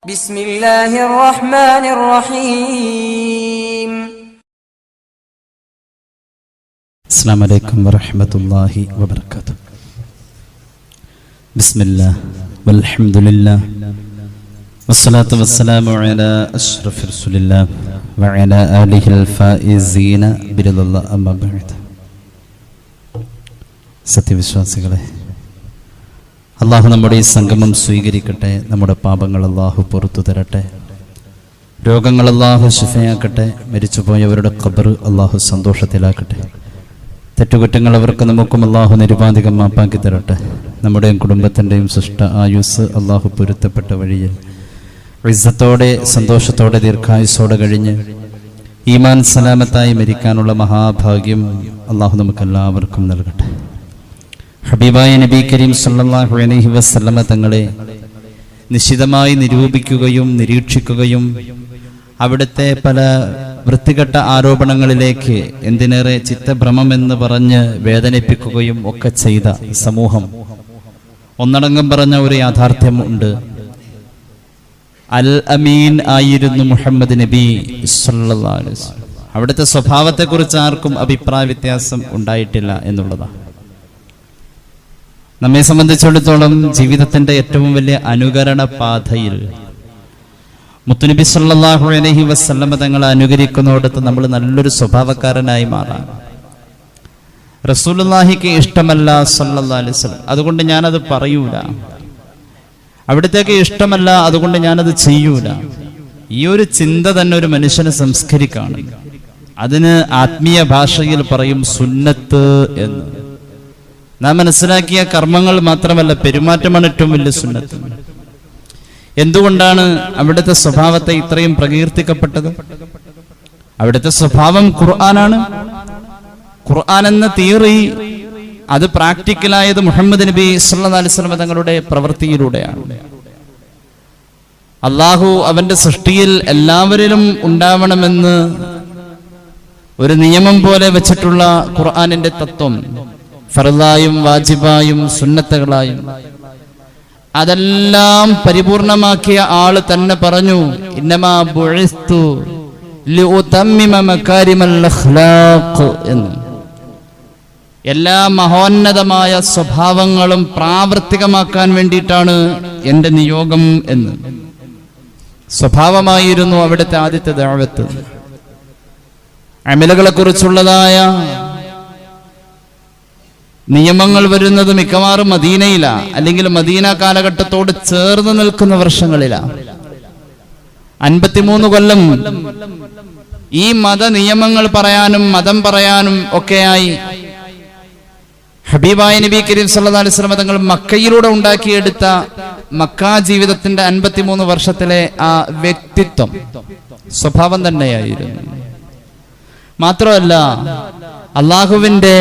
ബിസ്മില്ലാഹിർ റഹ്മാനിർ റഹീം. അസ്സലാമു അലൈക്കും വറഹ്മത്തുള്ളാഹി വബറകാതുഹു. ബിസ്മില്ലാഹ് വൽഹംദുലില്ലാഹ് വസ്സലാത്തു വസ്സലാമു അലാ അഷ്റഫി റസൂലില്ലാഹ് വഅലാ ആലിഹിൽ ഫായിസീന ബിറളില്ലാഹി അമ്മാ ബഅദ്. സത്യവിശ്വാസികളെ, അള്ളാഹു നമ്മുടെ ഈ സംഗമം സ്വീകരിക്കട്ടെ. നമ്മുടെ പാപങ്ങൾ അള്ളാഹു പുറത്തു തരട്ടെ. രോഗങ്ങൾ അള്ളാഹു ശിഫയാക്കട്ടെ. മരിച്ചുപോയവരുടെ ഖബർ അള്ളാഹു സന്തോഷത്തിലാക്കട്ടെ. തെറ്റുകുറ്റങ്ങൾ അവർക്ക് നമുക്കും അള്ളാഹു നിരുപാധികം മാപ്പാക്കി തരട്ടെ. നമ്മുടെയും കുടുംബത്തിൻ്റെയും സൃഷ്ട ആയുസ് അള്ളാഹു പൊരുത്തപ്പെട്ട വഴിയിൽ ഇസ്സത്തോടെ സന്തോഷത്തോടെ ദീർഘായുസ്സോടെ കഴിഞ്ഞ് ഈമാൻ സലാമത്തായി മരിക്കാനുള്ള മഹാഭാഗ്യം അള്ളാഹു നമുക്കെല്ലാവർക്കും നൽകട്ടെ. ഹബീബായ നബി കരീം സല്ലല്ലാഹു അലൈഹി വസല്ലമ തങ്ങളെ നിശിതമായി നിരൂപിക്കുകയും നിരീക്ഷിക്കുകയും അവിടുത്തെ പല വൃത്തികെട്ട ആരോപണങ്ങളിലേക്ക് എന്തിനേറെ ചിത്തഭ്രമമെന്ന് പറഞ്ഞ് വേദനിപ്പിക്കുകയും ഒക്കെ ചെയ്ത സമൂഹം ഒന്നടങ്കം പറഞ്ഞ ഒരു യാഥാർത്ഥ്യം ഉണ്ട്. അൽ അമീൻ ആയിരുന്നു മുഹമ്മദ് നബി സല്ലല്ലാഹു അലൈഹി വസല്ലം. അവിടുത്തെ സ്വഭാവത്തെക്കുറിച്ച് ആർക്കും അഭിപ്രായ വ്യത്യാസം ഉണ്ടായിട്ടില്ല എന്നുള്ളതാണ്. നമ്മെ സംബന്ധിച്ചിടത്തോളം ജീവിതത്തിന്റെ ഏറ്റവും വലിയ അനുകരണ പാതയിൽ മുത്തുനബി സല്ലല്ലാഹു അലൈഹി വസല്ലമ തങ്ങളെ അനുകരിക്കുന്നിടത്ത് നമ്മൾ നല്ലൊരു സ്വഭാവക്കാരനായി മാറാം. റസൂലുള്ളാഹിക്ക് ഇഷ്ടമല്ല സല്ലല്ലാഹു അലൈഹി വസല്ലം, അതുകൊണ്ട് ഞാനത് പറയൂല. അവിടത്തേക്ക് ഇഷ്ടമല്ല, അതുകൊണ്ട് ഞാനത് ചെയ്യൂല. ഈ ഒരു ചിന്ത തന്നെ ഒരു മനുഷ്യനെ സംസ്കരിക്കാണ്. അതിന് ആത്മീയ ഭാഷയിൽ പറയും സുന്നത്ത് എന്ന്. നാം മനസ്സിലാക്കിയ കർമ്മങ്ങൾ മാത്രമല്ല, പെരുമാറ്റമാണ് ഏറ്റവും വലിയ സുന്നത്ത്. എന്തുകൊണ്ടാണ് അവിടുത്തെ സ്വഭാവത്തെ ഇത്രയും പ്രകീർത്തിക്കപ്പെട്ടത്? അവിടുത്തെ സ്വഭാവം ഖുർആനാണ്. ഖുർആൻ എന്ന തിയറി അത് പ്രാക്ടിക്കലായത് മുഹമ്മദ് നബി സല്ലല്ലാഹു അലൈഹി വസല്ലം തങ്ങളുടെ പ്രവൃത്തിയിലൂടെയാണ്. അള്ളാഹു അവന്റെ സൃഷ്ടിയിൽ എല്ലാവരിലും ഉണ്ടാവണമെന്ന് ഒരു നിയമം പോലെ വെച്ചിട്ടുള്ള ഖുർആനിന്റെ തത്വം, ഫർളായും വാജിബായും സുന്നത്തുകളായും അതെല്ലാം പരിപൂർണമാക്കിയ ആള് തന്നെ പറഞ്ഞു, ഇന്നമാ ബുഇസ്തു ലിഉതമ്മിമ മകാരിമൽ അഖ്ലാഖ് എന്ന്. എല്ലാ മഹോന്നതമായ സ്വഭാവങ്ങളും പ്രാവർത്തികമാക്കാൻ വേണ്ടിയിട്ടാണ് എൻ്റെ നിയോഗം എന്ന്. സ്വഭാവമായിരുന്നു അവിടുത്തെ ആദ്യത്തെ ദഅവത്ത്. അമലുകളെ കുറിച്ചുള്ളതായ നിയമങ്ങൾ വരുന്നത് മിക്കവാറും മദീനയിലാ, അല്ലെങ്കിൽ മദീന കാലഘട്ടത്തോട് ചേർന്ന് നിൽക്കുന്ന വർഷങ്ങളിലാ. 53 കൊല്ലം ഈ മത നിയമങ്ങൾ പറയാനും മതം പറയാനും ഒക്കെയായി ഹബീബായ നബി കരീം സല്ലല്ലാഹു അലൈഹി വസല്ലം തങ്ങൾ മക്കയിലൂടെ ഉണ്ടാക്കിയെടുത്ത മക്കാ ജീവിതത്തിന്റെ 53 വർഷത്തിലെ ആ വ്യക്തിത്വം സ്വഭാവം തന്നെയായിരുന്നു. മാത്രമല്ല, അള്ളാഹുവിന്റെ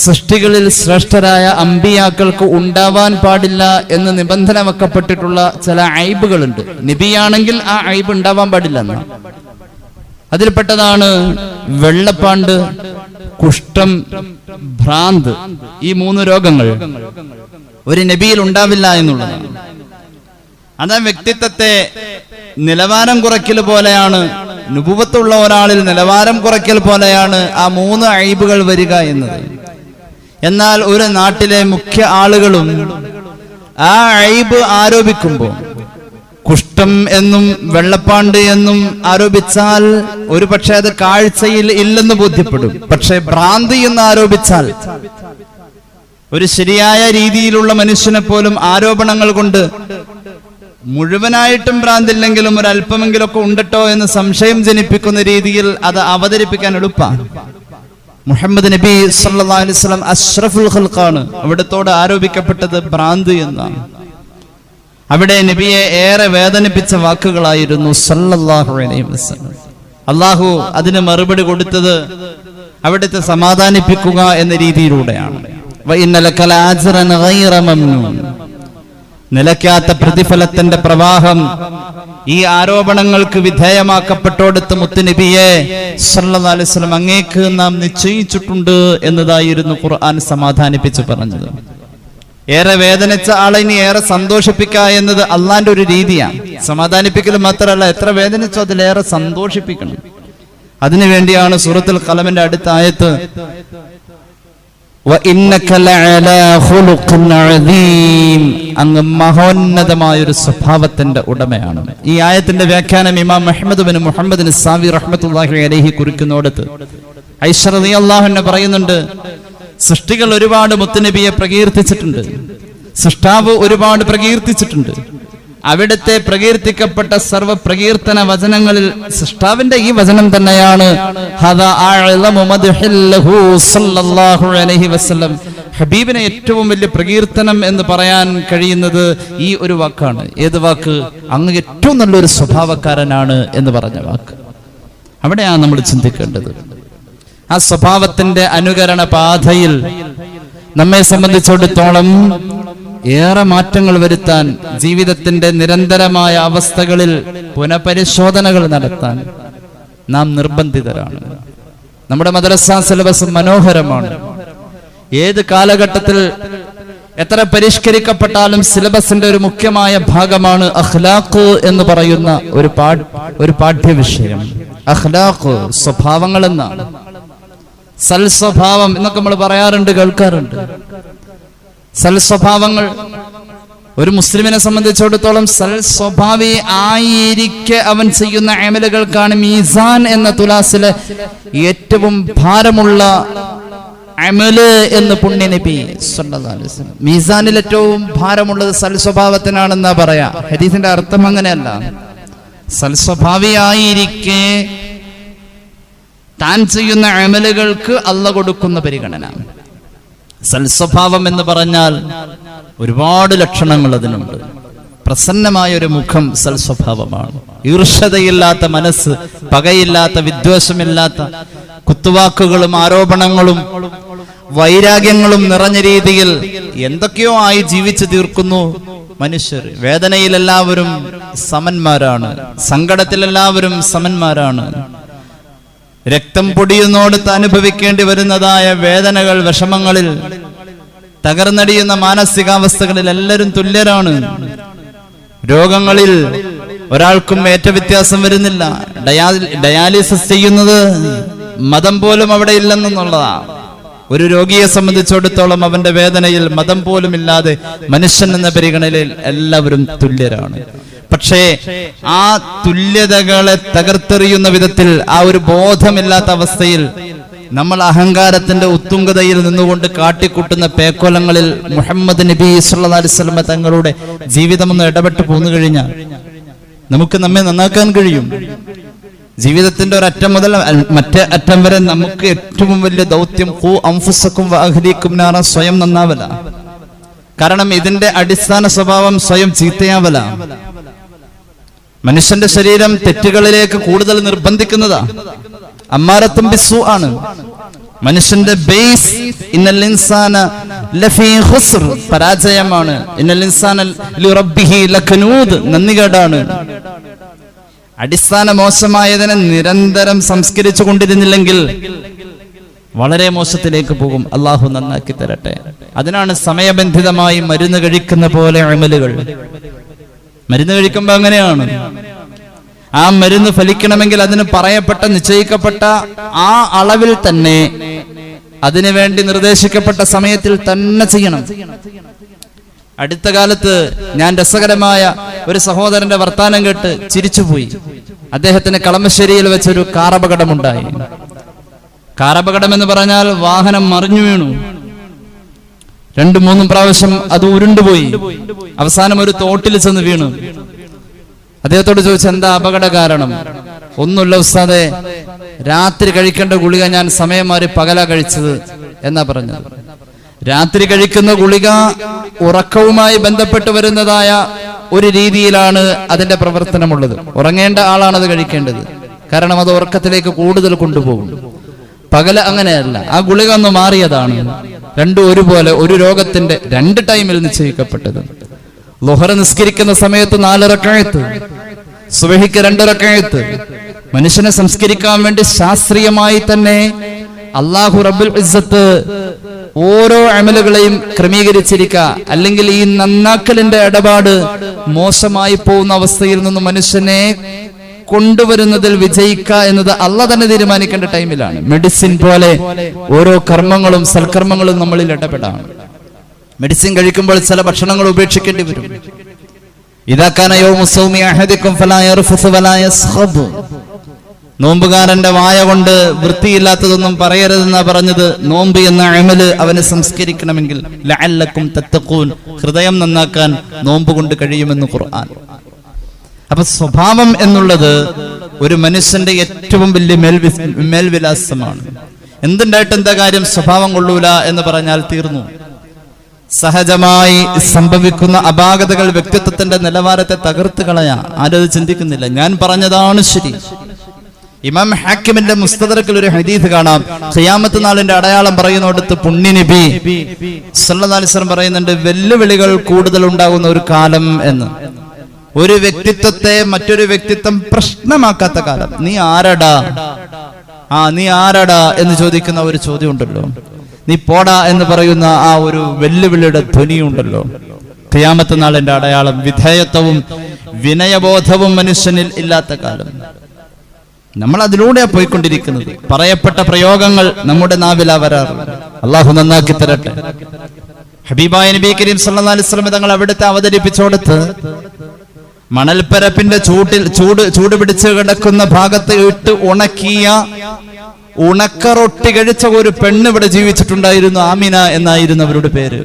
സൃഷ്ടികളിൽ ശ്രേഷ്ഠരായ അമ്പിയാക്കൾക്ക് ഉണ്ടാവാൻ പാടില്ല എന്ന് നിബന്ധന വെക്കപ്പെട്ടിട്ടുള്ള ചില ഐബുകളുണ്ട്. നബിയാണെങ്കിൽ ആ ഐബ് ഉണ്ടാവാൻ പാടില്ല എന്ന്. അതിൽപ്പെട്ടതാണ് വെള്ളപ്പാണ്ട്, കുഷ്ഠം, ഭ്രാന്ത്. ഈ 3 രോഗങ്ങൾ ഒരു നബിയിൽ ഉണ്ടാവില്ല എന്നുള്ളതാണ്. അതാ വ്യക്തിത്വത്തെ നിലവാരം കുറയ്ക്കൽ പോലെയാണ്, നുബുവത്തുള്ള ഒരാളിൽ നിലവാരം കുറയ്ക്കൽ പോലെയാണ് ആ 3 ഐബുകൾ വരിക എന്നത്. എന്നാൽ ഒരു നാട്ടിലെ മുഖ്യ ആളുകളും ആ ഐബ് ആരോപിക്കുമ്പോൾ, കുഷ്ഠം എന്നും വെള്ളപ്പാണ്ട് എന്നും ആരോപിച്ചാൽ ഒരു പക്ഷേ അത് കാഴ്ചയിൽ ഇല്ലെന്ന് ബോധ്യപ്പെടും. പക്ഷെ ഭ്രാന്തി എന്ന് ആരോപിച്ചാൽ ഒരു ശരിയായ രീതിയിലുള്ള മനുഷ്യനെ പോലും ആരോപണങ്ങൾ കൊണ്ട് മുഴുവനായിട്ടും ഭ്രാന്തില്ലെങ്കിലും ഒരല്പമെങ്കിലൊക്കെ ഉണ്ടട്ടോ എന്ന് സംശയം ജനിപ്പിക്കുന്ന രീതിയിൽ അത് അവതരിപ്പിക്കാൻ എളുപ്പമാണ്. മുഹമ്മദ് നബി സല്ലല്ലാഹു അലൈഹി വസല്ലം അഷ്റഫുൽ ഖൽഖാണ്. അവിടത്തോട് ആരോപിക്കപ്പെട്ടത് ഭ്രാന്ത് എന്നാണ്. അവിടെ നബിയെ ഏറെ വേദനിപ്പിച്ച വാക്കുകളായിരുന്നു സല്ലല്ലാഹു അലൈഹി വസല്ലം. അള്ളാഹു അതിന് മറുപടി കൊടുത്തത് അവിടുത്തെ സമാധാനിപ്പിക്കുക എന്ന രീതിയിലൂടെയാണ്. വഇന്നലക ലഅജ്റൻ ഗൈറ മംനൂൻ. നിലയ്ക്കാത്ത പ്രതിഫലത്തിന്റെ പ്രവാഹം ഈ ആരോപണങ്ങൾക്ക് വിധേയമാക്കപ്പെട്ടോടത്ത് മുത്തുനബിയെ സല്ലല്ലാഹു അലൈഹി വസല്ലം അങ്ങേക്ക് നാം നിശ്ചയിച്ചിട്ടുണ്ട് എന്നതായിരുന്നു ഖുർആൻ സമാധാനിപ്പിച്ച് പറഞ്ഞത്. ഏറെ വേദനിച്ച ആളെ ഇനി ഏറെ സന്തോഷിപ്പിക്കുക എന്നത് അള്ളാന്റെ ഒരു രീതിയാണ്. സമാധാനിപ്പിക്കൽ മാത്രമല്ല, എത്ര വേദനിച്ചോ അതിലേറെ സന്തോഷിപ്പിക്കണം. അതിനുവേണ്ടിയാണ് സൂറത്തുൽ ഖലമിന്റെ അടുത്ത ആയത്ത് അങ്ങ് മഹോന്നതമായൊരു സ്വഭാവത്തിന്റെ ഉടമയാണ്. ഈ ആയത്തിന്റെ വ്യാഖ്യാനം ഇമാം അഹ്മദ് ബിൻ മുഹമ്മദ് സാവി റഹ്മത്തുള്ളാഹി അലൈഹി കുറിക്കുന്നിടത്ത് ഐഷ റളിയല്ലാഹു അൻഹ പറയുന്നുണ്ട്, സൃഷ്ടികൾ ഒരുപാട് മുത്തുനബിയെ പ്രകീർത്തിച്ചിട്ടുണ്ട്, സൃഷ്ടാവ് ഒരുപാട് പ്രകീർത്തിച്ചിട്ടുണ്ട്. അവിടുത്തെ പ്രകീർത്തിക്കപ്പെട്ട സർവ പ്രകീർത്തന വചനങ്ങളിൽ സൃഷ്ടാവിന്റെ ഈ വചനം തന്നെയാണ് ഹബീബിനെ ഏറ്റവും വലിയ പ്രകീർത്തനം എന്ന് പറയാൻ കഴിയുന്നത് ഈ ഒരു വാക്കാണ്. ഏത് വാക്ക്? അങ്ങ് ഏറ്റവും നല്ലൊരു സ്വഭാവക്കാരനാണ് എന്ന് പറഞ്ഞ വാക്ക്. അവിടെയാണ് നമ്മൾ ചിന്തിക്കേണ്ടത്. ആ സ്വഭാവത്തിന്റെ അനുകരണ പാതയിൽ നമ്മെ സംബന്ധിച്ചിടത്തോളം ഏറെ മാറ്റങ്ങൾ വരുത്താൻ, ജീവിതത്തിന്റെ നിരന്തരമായ അവസ്ഥകളിൽ പുനഃപരിശോധനകൾ നടത്താൻ നാം നിർബന്ധിതരാണ്. നമ്മുടെ മദ്രസ സിലബസ് മനോഹരമാണ്. ഏത് കാലഘട്ടത്തിൽ എത്ര പരിഷ്കരിക്കപ്പെട്ടാലും സിലബസിന്റെ ഒരു മുഖ്യമായ ഭാഗമാണ് അഖ്ലാഖ് എന്ന് പറയുന്ന ഒരു പാഠ്യവിഷയം. അഖ്ലാഖ്, സ്വഭാവങ്ങൾ എന്നാണ്. സൽസ്വഭാവം എന്നൊക്കെ നമ്മൾ പറയാറുണ്ട്, കേൾക്കാറുണ്ട്. സൽസ്വഭാവങ്ങൾ ഒരു മുസ്ലിമിനെ സംബന്ധിച്ചിടത്തോളം സൽസ്വഭാവി ആയിരിക്കെ അവൻ ചെയ്യുന്ന അമലുകൾക്കാണ് മീസാൻ എന്ന തുലാസിലെ ഏറ്റവും ഭാരമുള്ള അമല് എന്ന് പുണ്യ നബി സല്ലല്ലാഹു അലൈഹി വസല്ലം. മീസാനിൽ ഏറ്റവും ഭാരമുള്ളത് സൽസ്വഭാവത്തിനാണെന്നാ പറയാ. ഹദീസിന്റെ അർത്ഥം അങ്ങനെയല്ല. സൽസ്വഭാവിയായിരിക്കെ താൻ ചെയ്യുന്ന അമലുകൾക്ക് അല്ലാഹ് കൊടുക്കുന്ന പരിഗണന. സൽസ്വഭാവം എന്ന് പറഞ്ഞാൽ ഒരുപാട് ലക്ഷണങ്ങൾ അതിനുണ്ട്. പ്രസന്നമായ ഒരു മുഖം സൽസ്വഭാവമാണ്. ഈർഷ്യതയില്ലാത്ത മനസ്സ്, പകയില്ലാത്ത, വിദ്വേഷമില്ലാത്ത, കുത്തുവാക്കുകളും ആരോപണങ്ങളും വൈരാഗ്യങ്ങളും നിറഞ്ഞ രീതിയിൽ എന്തൊക്കെയോ ആയി ജീവിച്ചു തീർക്കുന്നു മനുഷ്യർ. വേദനയിൽ എല്ലാവരും സമന്മാരാണ്, സങ്കടത്തിൽ എല്ലാവരും സമന്മാരാണ്. രക്തം പൊടിയുന്നോടത്ത് അനുഭവിക്കേണ്ടി വരുന്നതായ വേദനകൾ, വിഷമങ്ങളിൽ, തകർന്നടിയുന്ന മാനസികാവസ്ഥകളിൽ എല്ലാവരും തുല്യരാണ്. രോഗങ്ങളിൽ ഒരാൾക്കും ഏറ്റ വ്യത്യാസം വരുന്നില്ല. ഡയാലിസിസ് ചെയ്യുന്നത് മതം പോലും അവിടെ ഇല്ലെന്നുള്ളതാ. ഒരു രോഗിയെ സംബന്ധിച്ചിടത്തോളം അവന്റെ വേദനയിൽ മതം പോലും ഇല്ലാതെ മനുഷ്യൻ എന്ന പരിഗണനയിൽ എല്ലാവരും തുല്യരാണ്. പക്ഷേ ആ തുല്യതകളെ തകർത്തെറിയുന്ന വിധത്തിൽ, ആ ഒരു ബോധമില്ലാത്ത അവസ്ഥയിൽ നമ്മൾ അഹങ്കാരത്തിന്റെ ഉത്തുംഗതയിൽ നിന്നുകൊണ്ട് കാട്ടിക്കൂട്ടുന്ന പേക്കോലങ്ങളിൽ മുഹമ്മദ് നബി സല്ലല്ലാഹു അലൈഹി വസല്ലം തങ്ങളുടെ ജീവിതം ഒന്ന് ഇടപെട്ട് പോന്നു കഴിഞ്ഞാൽ നമുക്ക് നമ്മെ നന്നാക്കാൻ കഴിയും. ജീവിതത്തിന്റെ ഒരറ്റം മുതൽ മറ്റേ അറ്റം വരെ നമുക്ക് ഏറ്റവും വലിയ ദൗത്യം ഖൂ അൻഫുസക്കും വഅഹ്ലീകും നാറ, സ്വയം നന്നാവല. കാരണം ഇതിന്റെ അടിസ്ഥാന സ്വഭാവം സ്വയം ചീത്തയാവല. മനുഷ്യന്റെ ശരീരം തെറ്റുകളിലേക്ക് കൂടുതൽ നിർബന്ധിക്കുന്നതാ. അമ്മാറത്തും ബിസ്സൂ ആണ് മനുഷ്യന്റെ ബേസ്. ഇന്നൽ ഇൻസാന ലഫീ ഖുസ്ർ, പരാജയമാണ്. ഇന്നൽ ഇൻസാന ലിറബ്ബിഹി ലകനൂദ്, നന്ദികേടാണ്. അടിസ്ഥാന മോശമായതിനെ നിരന്തരം സംസ്കരിച്ചു കൊണ്ടിരുന്നില്ലെങ്കിൽ വളരെ മോശത്തിലേക്ക് പോകും. അള്ളാഹു നന്നാക്കി തരട്ടെ. അതിനാണ് സമയബന്ധിതമായി മരുന്ന് കഴിക്കുന്ന പോലെ അമലുകൾ. മരുന്ന് കഴിക്കുമ്പോൾ അങ്ങനെയാണ്. ആ മരുന്ന് ഫലിക്കണമെങ്കിൽ അതിന് പറയപ്പെട്ട, നിശ്ചയിക്കപ്പെട്ട ആ അളവിൽ തന്നെ, അതിനുവേണ്ടി നിർദ്ദേശിക്കപ്പെട്ട സമയത്തിൽ തന്നെ ചെയ്യണം. അടുത്ത കാലത്ത് ഞാൻ രസകരമായ ഒരു സഹോദരന്റെ വർത്താനം കേട്ട് ചിരിച്ചുപോയി. അദ്ദേഹത്തിന് കളമശ്ശേരിയിൽ വെച്ചൊരു കാറപകടമുണ്ടായി. കാറപകടം എന്ന് പറഞ്ഞാൽ വാഹനം മറിഞ്ഞു വീണു. 2-3 പ്രാവശ്യം അത് ഉരുണ്ടുപോയി. അവസാനം ഒരു തോട്ടിൽ ചെന്ന് വീണു. അദ്ദേഹത്തോട് ചോദിച്ചു, എന്താ അപകട കാരണം? ഒന്നുമില്ല ഉസ്താദേ, രാത്രി കഴിക്കേണ്ട ഗുളിക ഞാൻ സമയം മാറി പകലാ കഴിച്ചത് എന്നാ പറഞ്ഞത്. രാത്രി കഴിക്കുന്ന ഗുളിക ഉറക്കവുമായി ബന്ധപ്പെട്ട് വരുന്നതായ ഒരു രീതിയിലാണ് അതിന്റെ പ്രവർത്തനമുള്ളത്. ഉറങ്ങേണ്ട ആളാണ് അത് കഴിക്കേണ്ടത്. കാരണം അത് ഉറക്കത്തിലേക്ക് കൂടുതൽ കൊണ്ടുപോകും. പകല് അങ്ങനെയല്ല. ആ ഗുളിക ഒന്ന് മാറിയതാണ്. രണ്ടും ഒരുപോലെ, ഒരു രോഗത്തിന്റെ 2 ടൈമിൽ നിശ്ചയിക്കപ്പെട്ടത്. ളുഹർ നിസ്കരിക്കുന്ന സമയത്ത് 4 റക്അത്ത്, സുബ്ഹിക്ക് 2 റക്അത്ത്. മനുഷ്യനെ സംസ്കരിക്കാൻ വേണ്ടി ശാസ്ത്രീയമായി തന്നെ അല്ലാഹു റബ്ബുൽ ഇസ്സത്ത് ഓരോ അമലുകളെയും ക്രമീകരിച്ചിരിക്കുക. അല്ലെങ്കിൽ ഈ നന്നാക്കലിന്റെ ഇടപാട് മോശമായി പോകുന്ന അവസ്ഥയിൽ നിന്ന് മനുഷ്യനെ കൊണ്ടുവരുന്നതിൽ വിജയിക്കുക എന്നത് അള്ളാഹ് തന്നെ തീരുമാനിക്കേണ്ട ടൈമിലാണ്. മെഡിസിൻ പോലെ ഓരോ കർമ്മങ്ങളും സൽക്കർമ്മങ്ങളും നമ്മളിൽ ഇടപെടാം. മെഡിസിൻ കഴിക്കുമ്പോൾ ചില ഭക്ഷണങ്ങൾ ഉപേക്ഷിക്കേണ്ടി വരും. നോമ്പുകാരന്റെ വായ കൊണ്ട് വൃത്തിയില്ലാത്തതൊന്നും പറയരുതെന്നാ പറഞ്ഞത്. നോമ്പ് എന്ന അമല് അവന് സംസ്കരിക്കണമെങ്കിൽ ലഅല്ലക്കും തത്തഖൂൻ, ഹൃദയം നന്നാക്കാൻ നോമ്പ് കൊണ്ട് കഴിയുമെന്ന് ഖുർആൻ. അപ്പൊ സ്വഭാവം എന്നുള്ളത് ഒരു മനുഷ്യന്റെ ഏറ്റവും വലിയ മേൽവിലാസമാണ്. എന്തുണ്ടായിട്ട് എന്താ കാര്യം, സ്വഭാവം കൊള്ളൂല എന്ന് പറഞ്ഞാൽ തീർന്നു. സഹജമായി സംഭവിക്കുന്ന അപാകതകൾ വ്യക്തിത്വത്തിന്റെ നിലവാരത്തെ തകർത്ത് കളയാ. ആരും അത് ചിന്തിക്കുന്നില്ല. ഞാൻ പറഞ്ഞതാണ് ശരി. ഇമാം ഹാക്കിമിന്റെ മുസ്തദറക്കിൽ ഒരു ഹദീസ് കാണാം. ഖിയാമത്ത് നാളിന്റെ അടയാളം പറയുന്നിടത്ത് പുണ്യനബി സല്ലല്ലാഹു അലൈഹി വസല്ലം പറയുന്നുണ്ട്, വെല്ലുവിളികൾ കൂടുതൽ ഉണ്ടാകുന്ന ഒരു കാലം എന്ന്. ഒരു വ്യക്തിത്വത്തെ മറ്റൊരു വ്യക്തിത്വം പ്രശ്നമാക്കാത്ത കാലം. നീ ആരടാ എന്ന് ചോദിക്കുന്ന ഒരു ചോദ്യം ഉണ്ടല്ലോ, നീ പോടാ എന്ന് പറയുന്ന ആ ഒരു വെല്ലുവിളിയുടെ ധ്വനിയുണ്ടല്ലോ. ഖിയാമത്ത് നാളിന്റെ അടയാളം വിധേയത്വവും വിനയബോധവും മനുഷ്യനിൽ ഇല്ലാത്ത കാലം. നമ്മൾ അതിലൂടെയാ പോയിക്കൊണ്ടിരിക്കുന്നത്. പറയപ്പെട്ട പ്രയോഗങ്ങൾ നമ്മുടെ നാവിലാ വരാറുണ്ട്. അള്ളാഹു നന്നാക്കി തരട്ടെ. ഹബീബായ നബി കരീം സല്ലല്ലാഹു അലൈഹി വസല്ലം തങ്ങൾ അവിടുത്തെ അവതരിപ്പിച്ചോടത്ത് മണൽപ്പരപ്പിന്റെ ചൂട് പിടിച്ച് കിടക്കുന്ന ഭാഗത്ത് ഇട്ട് ഉണക്കിയ ഉണക്കറൊട്ടി കഴിച്ച ഒരു പെണ്ണ് ഇവിടെ ജീവിച്ചിട്ടുണ്ടായിരുന്നു. ആമിന എന്നായിരുന്നു അവരുടെ പേര്.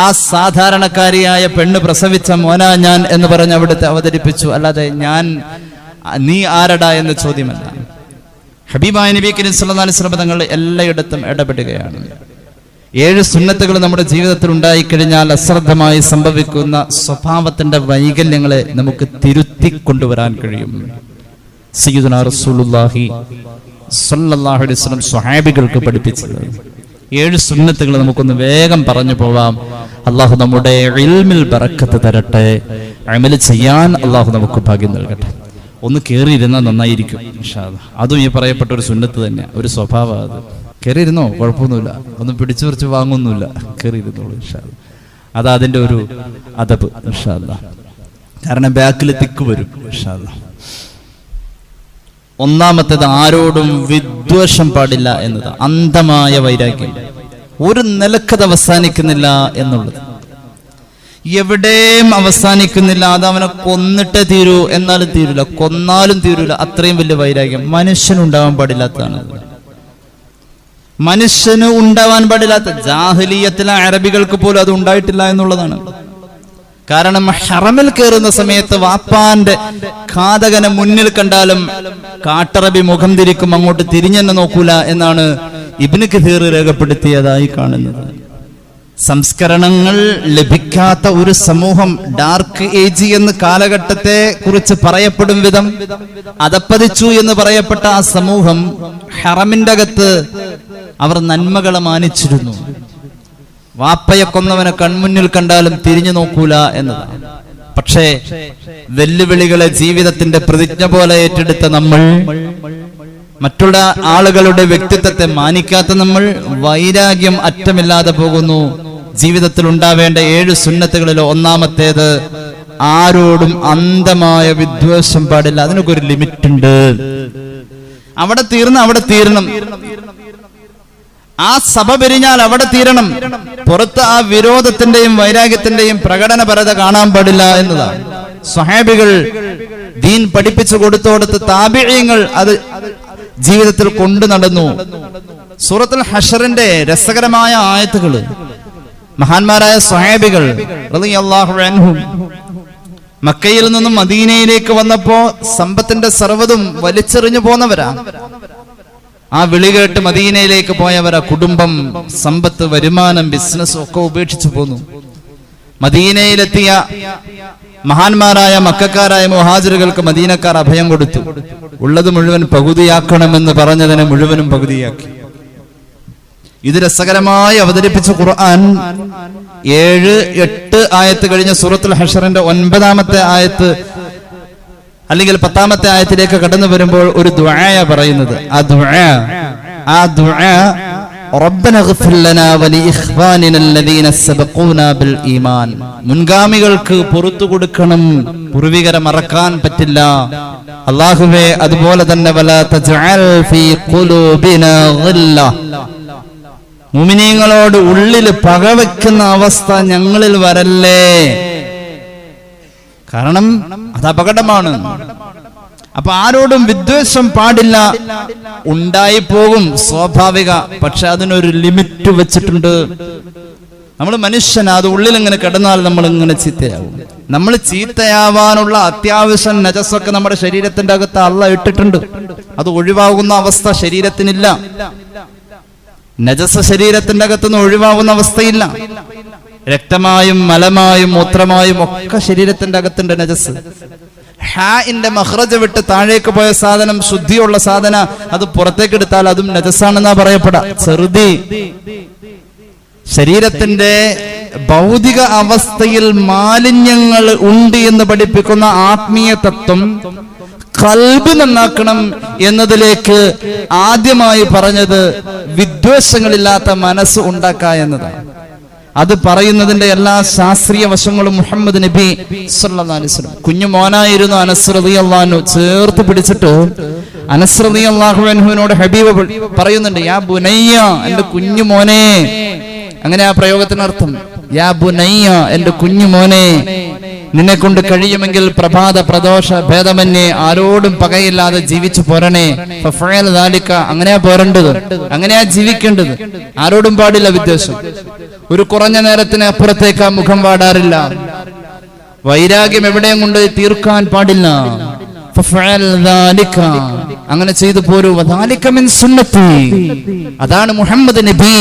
ആ സാധാരണക്കാരിയായ പെണ്ണ് പ്രസവിച്ച മോനാ ഞാൻ എന്ന് പറഞ്ഞ് അവിടുത്തെ അവതരിപ്പിച്ചു. അല്ലാതെ നീ ആരടാ എന്ന ചോദ്യമല്ല. ഹബീബായ നബി കരീം സല്ലല്ലാഹു അലൈഹി വസല്ലം തങ്ങൾ എല്ലായിടത്തും ഇടപെടുകയാണ്. 7 സുന്നത്തുകൾ നമ്മുടെ ജീവിതത്തിൽ ഉണ്ടായിക്കഴിഞ്ഞാൽ അശ്രദ്ധമായി സംഭവിക്കുന്ന സ്വഭാവത്തിന്റെ വൈകല്യങ്ങളെ നമുക്ക് തിരുത്തി കൊണ്ടുവരാൻ കഴിയും. സയ്യിദുനാ റസൂലുള്ളാഹി സ്വല്ലല്ലാഹു അലൈഹി വസല്ലം സ്വഹാബികൾക്ക് പഠിപ്പിച്ചത് 7 സുന്നത്തുകൾ നമുക്കൊന്ന് വേഗം പറഞ്ഞു പോവാം. അള്ളാഹു നമ്മുടെ ഇൽമിൽ ബറക്കത്ത് തരട്ടെ. അമൽ ചെയ്യാൻ അള്ളാഹു നമുക്ക് ഭാഗ്യം നൽകട്ടെ. ഒന്ന് കയറിയിരുന്നാൽ നന്നായിരിക്കും ഇൻഷാ അല്ലാഹ്. അതും ഈ പറയപ്പെട്ട ഒരു സുന്നത്ത് തന്നെ, ഒരു സ്വഭാവം. അത് കയറിയിരുന്നോ, കുഴപ്പമൊന്നുമില്ല, ഒന്നും പിടിച്ചു പറിച്ച് വാങ്ങൊന്നുമില്ല, കയറിയിരുന്നോളൂ ഇൻഷാ അല്ലാഹ്. അത് അതിൻ്റെ ഒരു അദബ് ഇൻഷാ അല്ലാഹ്. കാരണം ബാക്കിൽ തിക്ക് വരും ഇൻഷാ അല്ലാഹ്. ഒന്നാമത്തേത് ആരോടും വിദ്വേഷം പാടില്ല എന്നത്. അന്ധമായ വൈരാഗ്യം ഒരു നിലക്കത് അവസാനിക്കുന്നില്ല എന്നുള്ളത്. എവിടെയും അവസാനിക്കുന്നില്ല. അത് അവനെ കൊന്നിട്ടേ തീരൂ എന്നാലും തീരൂല, കൊന്നാലും തീരൂല. അത്രയും വലിയ വൈരാഗ്യം മനുഷ്യനുണ്ടാവാൻ പാടില്ലാത്തതാണ്. മനുഷ്യന് ഉണ്ടാവാൻ പാടില്ലാത്ത, ജാഹിലിയത്തിലെ അറബികൾക്ക് പോലും അത് ഉണ്ടായിട്ടില്ല എന്നുള്ളതാണ്. കാരണം ഹറമിൽ കയറുന്ന സമയത്ത് വാപ്പാന്റെ ഘാതകനെ മുന്നിൽ കണ്ടാലും കാട്ടറബി മുഖം തിരിക്കും, അങ്ങോട്ട് തിരിഞ്ഞെന്നെ നോക്കൂല എന്നാണ് ഇബ്നു കഥീർ രേഖപ്പെടുത്തിയതായി കാണുന്നത്. സംസ്കരണങ്ങൾ ലഭിക്കാത്ത ഒരു സമൂഹം, ഡാർക്ക് ഏജ് എന്ന് കാലഘട്ടത്തെ കുറിച്ച് പറയപ്പെടും വിധം അതപ്പതിച്ചു എന്ന് പറയപ്പെട്ട ആ സമൂഹം ഹറമിന്റെ അകത്ത് അവർ നന്മകളെ മാനിച്ചിരുന്നു. വാപ്പയെ കൊന്നവനെ കൺമുന്നിൽ കണ്ടാലും തിരിഞ്ഞു നോക്കൂല എന്നതാണ്. പക്ഷേ വെല്ലുവിളികളെ ജീവിതത്തിന്റെ പ്രതിജ്ഞ പോലെ ഏറ്റെടുത്ത നമ്മൾ, മറ്റുള്ള ആളുകളുടെ വ്യക്തിത്വത്തെ മാനിക്കാത്ത നമ്മൾ, വൈരാഗ്യം അറ്റമില്ലാതെ പോകുന്നു. ജീവിതത്തിൽ ഉണ്ടാവേണ്ട 7 സുന്നത്തുകളിൽ ഒന്നാമത്തേത് ആരോടും അന്ധമായ വിദ്വേഷം പാടില്ല. അതിനൊക്കെ ഒരു ലിമിറ്റ് ഉണ്ട്. അവിടെ തീരണം. ആ സഭ പിരിഞ്ഞാൽ അവിടെ തീരണം. പുറത്ത് ആ വിരോധത്തിന്റെയും വൈരാഗ്യത്തിന്റെയും പ്രകടനപരത കാണാൻ പാടില്ല എന്നതാണ്. സ്വഹാബികൾ ദീൻ പഠിപ്പിച്ചു കൊടുത്തോടത്ത് താബിഈങ്ങൾ അത് ജീവിതത്തിൽ കൊണ്ടു നടന്നു. സൂറത്തുൽ ഹശറിന്റെ രസകരമായ ആയത്തുകൾ, മഹാന്മാരായ സ്വഹാബികൾ റളിയല്ലാഹു അൻഹും മക്കയിൽ നിന്നും മദീനയിലേക്ക് വന്നപ്പോ സമ്പത്തിന്റെ സർവ്വതും വലിച്ചെറിഞ്ഞു പോന്നവരാ. ആ വിളി കേട്ട് മദീനയിലേക്ക് പോയവരാ. കുടുംബം, സമ്പത്ത്, വരുമാനം, ബിസിനസ് ഒക്കെ ഉപേക്ഷിച്ചു പോന്നു. മദീനയിലെത്തിയ മഹാന്മാരായ മക്കക്കാരായ മുഹാജിറുകൾക്ക് മദീനക്കാർ അഭയം കൊടുത്തു. ഉള്ളത് മുഴുവൻ പകുതിയാക്കണമെന്ന് പറഞ്ഞതിനെ മുഴുവനും പകുതിയാക്കി. ഇത് രസകരമായി അവതരിപ്പിച്ച ഖുർആൻ 7-8 ആയത്ത് കഴിഞ്ഞ സൂറത്തുൽ ഹശറിന്റെ 9-ാമത്തെ ആയത്ത് അല്ലെങ്കിൽ 10-ാമത്തെ ആയത്തിലേക്ക് കടന്നു വരുമ്പോൾ ഒരു ദുആയ പറയുന്നത്. ആ ദുആ റബ്ബന ഗ്ഫിർ ലനാ വലി ഇഖ്വാനിന അല്ലദീന സബഖൂനാ ബിൽ ഈമാൻ. മുൻഗാമികൾക്ക് പുറത്തു കൊടുക്കണം, പൂർവികരെ മറക്കാൻ പറ്റില്ല. അല്ലാഹുവേ അതുപോലെ തന്നെ വലാ തജ്അൽ ഫീ ഖുലൂബിനാ ഗില്ല, മുഅ്മിനീങ്ങളോട് ഉള്ളിൽ പകവെക്കുന്ന അവസ്ഥ ഞങ്ങളിൽ വരല്ലേ. കാരണം അത് അപകടമാണ്. അപ്പൊ ആരോടും വിദ്വേഷം പാടില്ല. ഉണ്ടായി പോകും, സ്വാഭാവിക. പക്ഷെ അതിനൊരു ലിമിറ്റ് വെച്ചിട്ടുണ്ട്. നമ്മൾ മനുഷ്യനാ, അത് ഉള്ളിൽ ഇങ്ങനെ കിടന്നാൽ നമ്മൾ ഇങ്ങനെ ചീത്തയാവും. നമ്മൾ ചീത്തയാവാനുള്ള അത്യാവശ്യം നജസൊക്കെ നമ്മുടെ ശരീരത്തിന്റെ അകത്ത് അള്ളാഹ് ഇട്ടിട്ടുണ്ട്. അത് ഒഴിവാകുന്ന അവസ്ഥ ശരീരത്തിനില്ല. നജസ് ശരീരത്തിന്റെ അകത്തുനിന്ന് ഒഴിവാകുന്ന അവസ്ഥയില്ല. രക്തമായും മലമായും മൂത്രമായും ഒക്കെ ശരീരത്തിന്റെ അകത്തുണ്ട് നജസ്. ഹാഇന്റെ മഖ്റജ് വിട്ട് താഴേക്ക് പോയ സാധനം, ശുദ്ധിയുള്ള സാധന, അത് പുറത്തേക്ക് എടുത്താൽ അതും നജസാണെന്നാ പറയപ്പെടാ. ചെറുതി ശരീരത്തിന്റെ ഭൗതിക അവസ്ഥയിൽ മാലിന്യങ്ങൾ ഉണ്ട് എന്ന് പഠിപ്പിക്കുന്ന ആത്മീയ തത്വം ഖൽബ് നന്നാക്കണം എന്നതിലേക്ക് ആദ്യമായി പറഞ്ഞത് വിദ്വേഷങ്ങളില്ലാത്ത മനസ്സ് ഉണ്ടാക്കുക എന്നതാണ്. അത് പറയുന്നതിന്റെ എല്ലാ ശാസ്ത്രീയ വശങ്ങളും മുഹമ്മദ് നബി സല്ലല്ലാഹു അലൈഹി വസല്ലം കുഞ്ഞു മോനായിരുന്നു അനസ് റളിയല്ലാഹു അൻഹു ചേർത്ത് പിടിച്ചിട്ട് അനസ് റളിയല്ലാഹു അൻഹുവിനോട് ഹബീബ് പറയുന്നുണ്ട്, യാ ബുനയ്യ, എന്റെ കുഞ്ഞു മോനെ. അങ്ങനെ ആ പ്രയോഗത്തിനർത്ഥം യാ ബുനയ്യ, എന്റെ കുഞ്ഞു മോനെ, നിന്നെ കൊണ്ട് കഴിയുമെങ്കിൽ പ്രഭാത പ്രദോഷ ഭേദമന്യേ ആരോടും പകയില്ലാതെ ജീവിച്ചു പോരണേ. അങ്ങനെയാ പോരേണ്ടത്, അങ്ങനെയാ ജീവിക്കേണ്ടത്. ആരോടും പാടില്ല വിദ്വേഷം. ഒരു കുറഞ്ഞ നേരത്തിന് അപ്പുറത്തേക്ക് ആ മുഖം വാടാറില്ല. വൈരാഗ്യം എവിടെയും കൊണ്ട് തീർക്കാൻ പാടില്ല. അങ്ങനെ ചെയ്തു പോരൂ. അതാണ് മുഹമ്മദ് നബി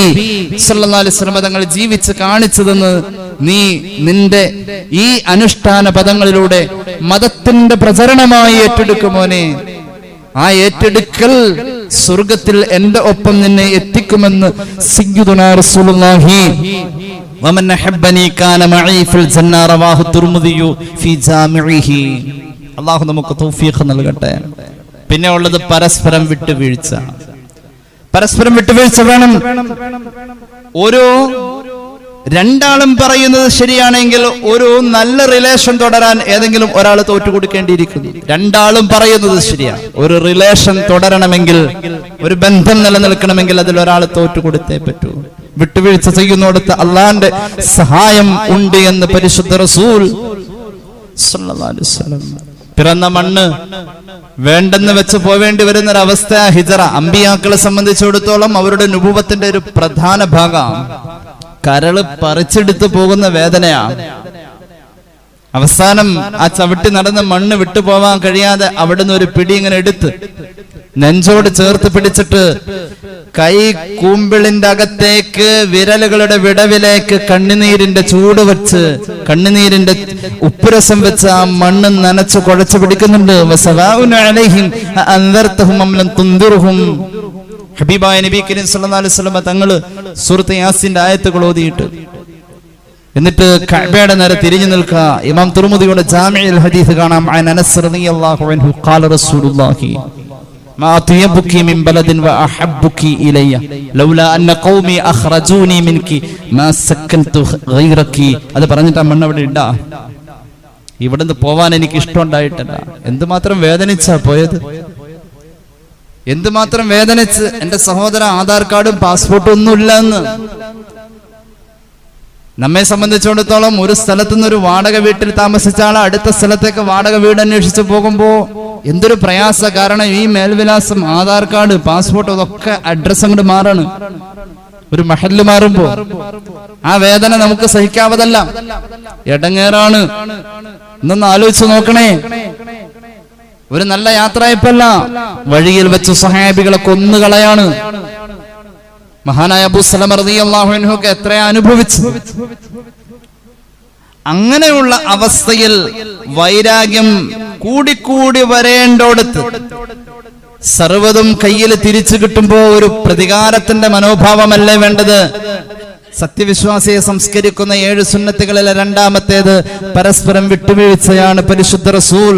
സല്ലല്ലാഹു അലൈഹി വസല്ലം തങ്ങൾ ജീവിച്ച് കാണിച്ചതെന്ന് നീ നിന്റെ ഈ അനുഷ്ഠാന പദങ്ങളിലൂടെ മതത്തിന്റെ പ്രചരണമായി ഏറ്റെടുക്കുമോനെ. ആ ഏറ്റെടുക്കൽ സ്വർഗത്തിൽ എന്റെ ഒപ്പം നിന്നെ എത്തിക്കുമെന്ന് സയ്യിദുനാ റസൂലുള്ളാഹി വമൻ അഹബ്ബനി കാന മഈ ഫിൽ ജന്ന റവാഹു തുർമുദി ഫി ജാമിഇഹി. അല്ലാഹു നമുക്ക് തൗഫീഖ് നൽകട്ടെ. പിന്നെ ഉള്ളത് പരസ്പരം വിട്ടുവീഴ്ച. പരസ്പരം വിട്ടുവീഴ്ച വേണം. ഓരോ രണ്ടാളും പറയുന്നത് ശരിയാണെങ്കിൽ ഒരു നല്ല റിലേഷൻ തുടരാൻ ഏതെങ്കിലും ഒരാൾ തോറ്റുകൊടുക്കേണ്ടിയിരിക്കുന്നു. രണ്ടാളും പറയുന്നത് ശരിയാണ്. ഒരു റിലേഷൻ തുടരണമെങ്കിൽ, ഒരു ബന്ധം നിലനിൽക്കണമെങ്കിൽ അതിൽ ഒരാൾ തോറ്റുകൊടുത്തേ പറ്റൂ. വിട്ടുവീഴ്ച ചെയ്യുന്നിടത്ത് അള്ളാന്റെ സഹായം ഉണ്ട് എന്ന് പരിശുദ്ധ റസൂൽ സല്ലല്ലാഹു അലൈഹി വസല്ലം. പിറന്ന മണ്ണ് വേണ്ടെന്ന് വെച്ച് പോവേണ്ടി വരുന്ന ഒരു അവസ്ഥ ഹിജറ. അമ്പിയാക്കളെ സംബന്ധിച്ചിടത്തോളം അവരുടെ നുബുവത്തിന്റെ ഒരു പ്രധാന ഭാഗം കരള് പറിച്ചെടുത്ത് പോകുന്ന വേദനയാണ്. അവസാനം ആ ചവിട്ടി നടന്ന മണ്ണ് വിട്ടുപോവാൻ കഴിയാതെ അവിടുന്ന് ഒരു പിടി ഇങ്ങനെ എടുത്ത് നെഞ്ചോട് ചേർത്ത് പിടിച്ചിട്ട് കൈ കൂമ്പിളിന്റെ അകത്തേക്ക് വിരലുകളുടെ വിടവിലേക്ക് കണ്ണുനീരിന്റെ ചൂട് വെച്ച്, കണ്ണുനീരിന്റെ ഉപ്പുരസം വെച്ച് ആ മണ്ണ് നനച്ച് കുഴച്ചു പിടിക്കുന്നുണ്ട്. ഹബീബായ നബി കരീം സല്ലല്ലാഹു അലൈഹി വസല്ലം തങ്ങള് സൂറത്ത് യാസീന്റെ ആയത്തുകൾ ഓതിയിട്ട് എന്നിട്ട് കഅബയുടെ നേരെ തിരിഞ്ഞു നിൽക്കുക. ഇമാം തുർമുദിയുടെ ജാമിഉൽ ഹദീസ് കാണാം. അനസ് റളിയല്ലാഹു അൻഹു ഖാല റസൂലുള്ളാഹി മാ അത്യബുകി മിൻ ബലദിൻ വഅഹബ്ബുകി ഇലയ്യ ലൗലാ അന്ന ഖൗമി അഖ്റജൂനി മിൻകി മാ സക്കൻതു ഗൈറകി. അത് പറഞ്ഞിട്ട് മണ്ണ് അവിടെ ഇടാ, ഇവിടുന്ന് പോവാൻ എനിക്ക് ഇഷ്ടമുണ്ടായിട്ടല്ല. എന്തുമാത്രം വേദനിച്ചാ പോയത്, എന്തുമാത്രം വേദനിച്ച്. എന്റെ സഹോദര, ആധാർ കാർഡും പാസ്പോർട്ടും ഒന്നുമില്ല എന്ന്. നമ്മെ സംബന്ധിച്ചിടത്തോളം ഒരു സ്ഥലത്തു നിന്ന് ഒരു വാടക വീട്ടിൽ താമസിച്ച ആളെ അടുത്ത സ്ഥലത്തേക്ക് വാടക വീട് അന്വേഷിച്ച് പോകുമ്പോ എന്തൊരു പ്രയാസ. കാരണം ഈ മേൽവിലാസം, ആധാർ കാർഡ്, പാസ്പോർട്ട്, അതൊക്കെ അഡ്രസ് അങ്ങോട്ട് മാറാണ്. ഒരു മഹല്ല് മാറുമ്പോ ആ വേദന നമുക്ക് സഹിക്കാവതല്ല, എടങ്ങേറാണ്. എന്നൊന്ന് ആലോചിച്ച് നോക്കണേ. ഒരു നല്ല യാത്രയപ്പല്ല, വഴിയിൽ വെച്ച് സഹാബികളെ കൊന്നുകളയാണ്. മഹാനായ അബൂ സലമ റളിയല്ലാഹു അൻഹു ഒക്കെ എത്രയാ അനുഭവിച്ചു. അങ്ങനെയുള്ള അവസ്ഥയിൽ വൈരാഗ്യം കൂടിക്കൂടി വരേണ്ടോടത്ത് സർവ്വതും കയ്യിൽ തിരിച്ചു കിട്ടുമ്പോ ഒരു പ്രതികാരത്തിന്റെ മനോഭാവമല്ലേ വേണ്ടത്. സത്യവിശ്വാസിയെ സംസ്കരിക്കുന്ന 7 സുന്നത്തുകളിലെ രണ്ടാമത്തേത് പരസ്പരം വിട്ടുവീഴ്ചയാണ്. പരിശുദ്ധ റസൂൽ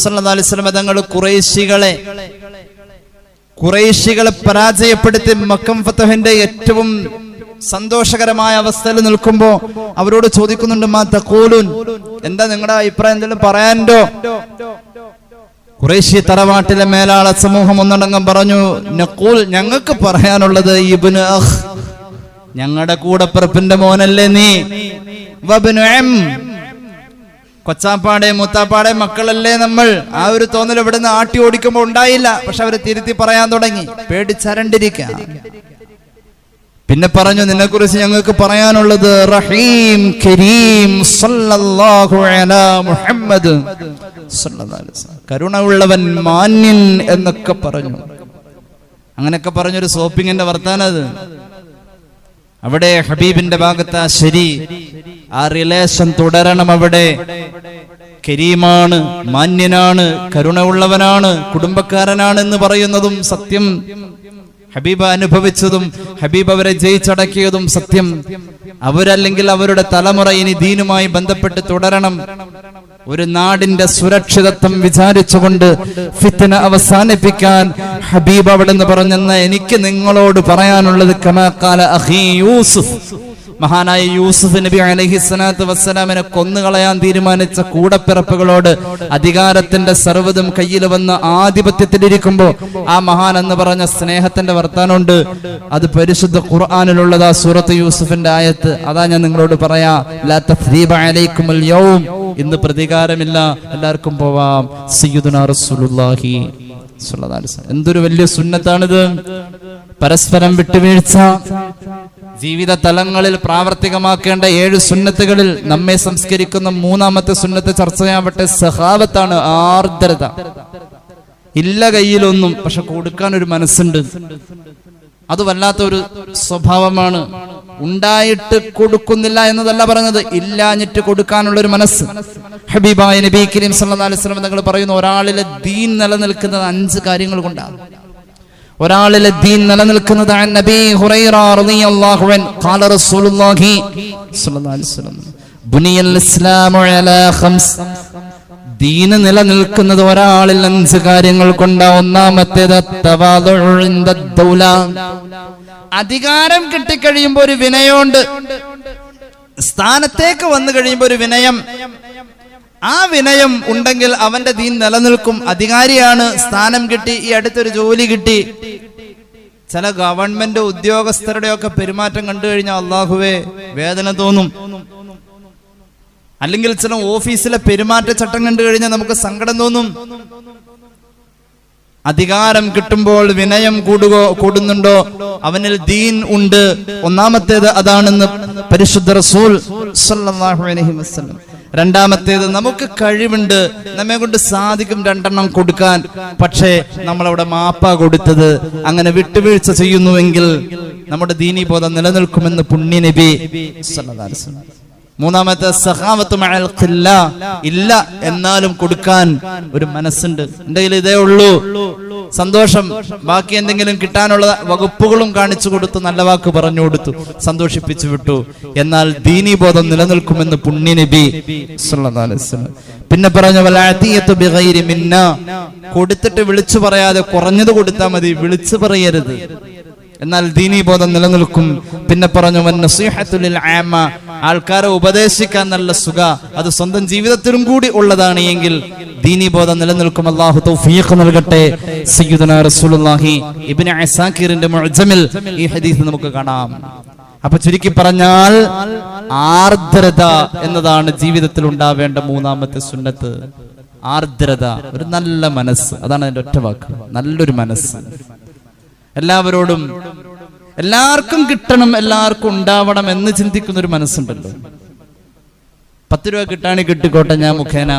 സല്ലല്ലാഹു അലൈഹി വസല്ലം തങ്ങൾ ഖുറൈശികളെ ഖുറൈശികളെ പരാജയപ്പെടുത്തി മക്കം ഫതഹിന്റെ ഏറ്റവും സന്തോഷകരമായ അവസ്ഥയിൽ നിൽക്കുമ്പോ അവരോട് ചോദിക്കുന്നുണ്ട്, മാ തഖൂലൂൻ, എന്താ നിങ്ങളുടെ അഭിപ്രായം, എന്തെങ്കിലും പറയാനുണ്ടോ? ഖുറൈശി തറവാട്ടിലെ മേലാള സമൂഹം ഒന്നടങ്കം പറഞ്ഞു, നഖൂൽ, ഞങ്ങൾക്ക് പറയാനുള്ളത് ഇബ്നു അഖ്, ഞങ്ങളുടെ കൂടപ്പിറപ്പിന്റെ മോനല്ലേ നീ, വബ്നു അം, കൊച്ചാപ്പാടെ മുത്താപ്പാടെ മക്കളല്ലേ നമ്മൾ. ആ ഒരു തോന്നൽ ഇവിടുന്ന് ആട്ടി ഓടിക്കുമ്പോൾ ഉണ്ടായില്ല. പക്ഷെ അവര് തിരുത്തി പറയാൻ തുടങ്ങി, പേടിച്ചരണ്ടിരിക്കുക. പിന്നെ പറഞ്ഞു, നിന്നെക്കുറിച്ച് ഞങ്ങൾക്ക് പറയാനുള്ളത് റഹീം കരീം സല്ലല്ലാഹു അലാ മുഹമ്മദ് സല്ലല്ലാഹു അലൈഹി വസല്ലം, കരുണ ഉള്ളവൻ മാന്യൻ എന്നൊക്കെ പറഞ്ഞു. അങ്ങനെയൊക്കെ പറഞ്ഞൊരു സോപ്പിങ്ങിന്റെ വർത്താനത്. അവിടെ ഹബീബിന്റെ ഭാഗത്ത് ശരി, ആ റിലേഷൻ തുടരണം. അവിടെ കരീമാണ്, മാന്യനാണ്, കരുണ ഉള്ളവനാണ്, കുടുംബക്കാരനാണ് എന്ന് പറയുന്നതും സത്യം. ഹബീബ് അനുഭവിച്ചതും ഹബീബ് അവരെ ജയിച്ചടക്കിയതും സത്യം. അവരല്ലെങ്കിൽ അവരുടെ തലമുറ ഇനി ദീനുമായി ബന്ധപ്പെട്ട് തുടരണം. ഒരു നാടിന്റെ സുരക്ഷിതത്വം വിചാരിച്ചുകൊണ്ട് ഫിത്ന അവസാനിപ്പിക്കാൻ ഹബീബ് അവിടെ നിന്ന് പറഞ്ഞെന്ന് എനിക്ക് നിങ്ങളോട് പറയാനുള്ളത്, കമാ ഖാല അഖീ യൂസുഫ്, മഹാനായ യൂസുഫ് നബി അലൈഹിസ്സലാത്തു വസ്സലാമിനെ കൊന്നുകളയാൻ തീരുമാനിച്ച കൂടപ്പിറപ്പുകളോട് അധികാരത്തിന്റെ സർവ്വതും കയ്യിൽ വന്ന് ആധിപത്യത്തിലിരിക്കുമ്പോ ആ മഹാൻ എന്ന് പറഞ്ഞ സ്നേഹത്തിന്റെ വർത്താനമുണ്ട്. അത് പരിശുദ്ധ ഖുർആനിലുള്ളതാ, സൂറത്ത് യൂസുഫിന്റെ ആയത്ത്. അതാ ഞാൻ നിങ്ങളോട് പറയാ, ലാ തസ്രീബ അലൈക്കുമുൽ യൗം, ഇന്ന് പ്രതികാരമില്ല, എല്ലാവർക്കും പോവാം. സയ്യിദുനാ റസൂലുള്ളാഹി സ്വല്ലല്ലാഹു അലൈഹി വസല്ലം. എന്തൊരു വലിയ സുന്നത്താണിത്. പരസ്പരം വിട്ടുവീഴ്ച ജീവിത തലങ്ങളിൽ പ്രാവർത്തികമാക്കേണ്ട 7 സുന്നത്തുകളിൽ നമ്മെ സംസ്കരിക്കുന്ന 3ാമത്തെ സുന്നത്ത് ചർച്ചയാവട്ടെ, സഹാവത്താണ്, ആർദ്രത. ഇല്ല കയ്യിലൊന്നും, പക്ഷെ കൊടുക്കാൻ ഒരു മനസ്സുണ്ട്. അത് വല്ലാത്തൊരു സ്വഭാവമാണ്. ഉണ്ടായിട്ട് കൊടുക്കുന്നില്ല എന്നതല്ല പറഞ്ഞത്, ഇല്ലാഞ്ഞിട്ട് കൊടുക്കാനുള്ള ഒരു മനസ്സ്. ഹബീബായ നബി കരീം സല്ലല്ലാഹു അലൈഹി വസല്ലം തങ്ങൾ പറയുന്നു, ഒരാളിലെ ദീൻ നിലനിൽക്കുന്നത് 5 കാര്യങ്ങൾ കൊണ്ടാണ്. ഒരാളിലെ ദീൻ നിലനിൽക്കുന്നത് നബി ഹുറൈറ റളിയല്ലാഹു അൻഹു ഖാല റസൂലുള്ളാഹി സ്വല്ലല്ലാഹു അലൈഹി വസല്ലം ബുനിയൽ ഇസ്ലാമു അലാ ഖംസ്, ദീൻ നിലനിൽക്കുന്നത് ഒരാളിൽ 5 കാര്യങ്ങൾ കൊണ്ടാണ്. ഒന്നാമത്തേത് തവാദുഉ ഇൻദ ദൗല, അധികാരം കിട്ടിക്കഴിയുമ്പോൾ ഒരു വിനയമുണ്ട്. സ്ഥാനത്തേക്ക് വന്നു കഴിയുമ്പോൾ ഒരു വിനയം. ആ വിനയം ഉണ്ടെങ്കിൽ അവന്റെ ദീൻ നിലനിൽക്കും. അധികാരിയാണ്, സ്ഥാനം കിട്ടി, ഈ അടുത്തൊരു ജോലി കിട്ടി. ചില ഗവൺമെന്റ് ഉദ്യോഗസ്ഥരുടെയൊക്കെ പെരുമാറ്റം കണ്ടു കഴിഞ്ഞാൽ അല്ലാഹുവേ വേദന തോന്നും. അല്ലെങ്കിൽ ചില ഓഫീസിലെ പെരുമാറ്റച്ചട്ടം കണ്ടു കഴിഞ്ഞാൽ നമുക്ക് സങ്കടം തോന്നും. അധികാരം കിട്ടുമ്പോൾ വിനയം കൂടുന്നുണ്ടോ, അവനിൽ ദീൻ ഉണ്ട്. ഒന്നാമത്തേത് അതാണെന്ന് പരിശുദ്ധ റസൂൽ സല്ലല്ലാഹു അലൈഹി വസല്ലം. രണ്ടാമത്തേത്, നമുക്ക് കഴിവുണ്ട്, നമ്മെ കൊണ്ട് സാധിക്കും 2 എണ്ണം കൊടുക്കാൻ, പക്ഷേ നമ്മളവിടെ മാപ്പാ കൊടുത്തത്. അങ്ങനെ വിട്ടുവീഴ്ച ചെയ്യുന്നുവെങ്കിൽ നമ്മുടെ ദീനീ ബോധം നിലനിൽക്കുമെന്ന് പുണ്യ നബി സല്ലല്ലാഹു അലൈഹി വസല്ലം. മൂന്നാമത്തെ സഖാവത്ത് മഅൽ ഖില്ല, ഇല്ല എന്നാലും കൊടുക്കാൻ ഒരു മനസ്സുണ്ട്. എൻ്റെ കയ്യിൽ ഇതേ ഉള്ളൂ, സന്തോഷം. ബാക്കി എന്തെങ്കിലും കിട്ടാനുള്ള വകുപ്പുകളും കാണിച്ചു കൊടുത്തു, നല്ല വാക്ക് പറഞ്ഞു കൊടുത്തു, സന്തോഷിപ്പിച്ചു വിട്ടു. എന്നാൽ ദീനീ ബോധം നിലനിൽക്കുമെന്ന് പുണ്യ നബി സല്ലല്ലാഹു അലൈഹി വസല്ലം. പിന്നെ പറഞ്ഞു, വലഅതിയതു ബിഗൈരി മിന്ന, കൊടുത്തിട്ട് വിളിച്ചു പറയാതെ കുറഞ്ഞത് കൊടുത്താൽ മതി, വിളിച്ചു പറയരുത്, എന്നാൽ ദീനീ ബോധം നിലനിൽക്കും. പിന്നെ പറഞ്ഞു, വന്നസീഹത്തു ലിൽ ആമ, ആൾക്കാരെ ഉപദേശിക്കാൻ നല്ല സുഖ, അത് സ്വന്തം ജീവിതത്തിലും കൂടി ഉള്ളതാണ് എങ്കിൽ ദീനീ ബോധം നിലനിൽക്കും. അല്ലാഹു തൗഫീഖ് നൽകട്ടെ. സയ്യിദുനാ റസൂലുള്ളാഹി ഇബ്നു അസാകിറിന്റെ മുഅ്ജമിൽ ഈ ഹദീസ് നമുക്ക് കാണാം. അപ്പൊ ചുരുക്കി പറഞ്ഞാൽ ആർദ്രത എന്നതാണ് ജീവിതത്തിൽ ഉണ്ടാവേണ്ട 3ാമത്തെ സുന്നത്ത്. ആർദ്രത, ഒരു നല്ല മനസ്സ്, അതാണ് അതിന്റെ ഒറ്റ വാക്ക്, നല്ലൊരു മനസ്സ്. എല്ലാവരോടും എല്ലാവർക്കും കിട്ടണം, എല്ലാവർക്കും ഉണ്ടാവണം എന്ന് ചിന്തിക്കുന്ന ഒരു മനസ്സുണ്ടല്ലോ. 10 രൂപ കിട്ടാണെങ്കിൽ കിട്ടിക്കോട്ടെ, ഞാൻ മുഖേന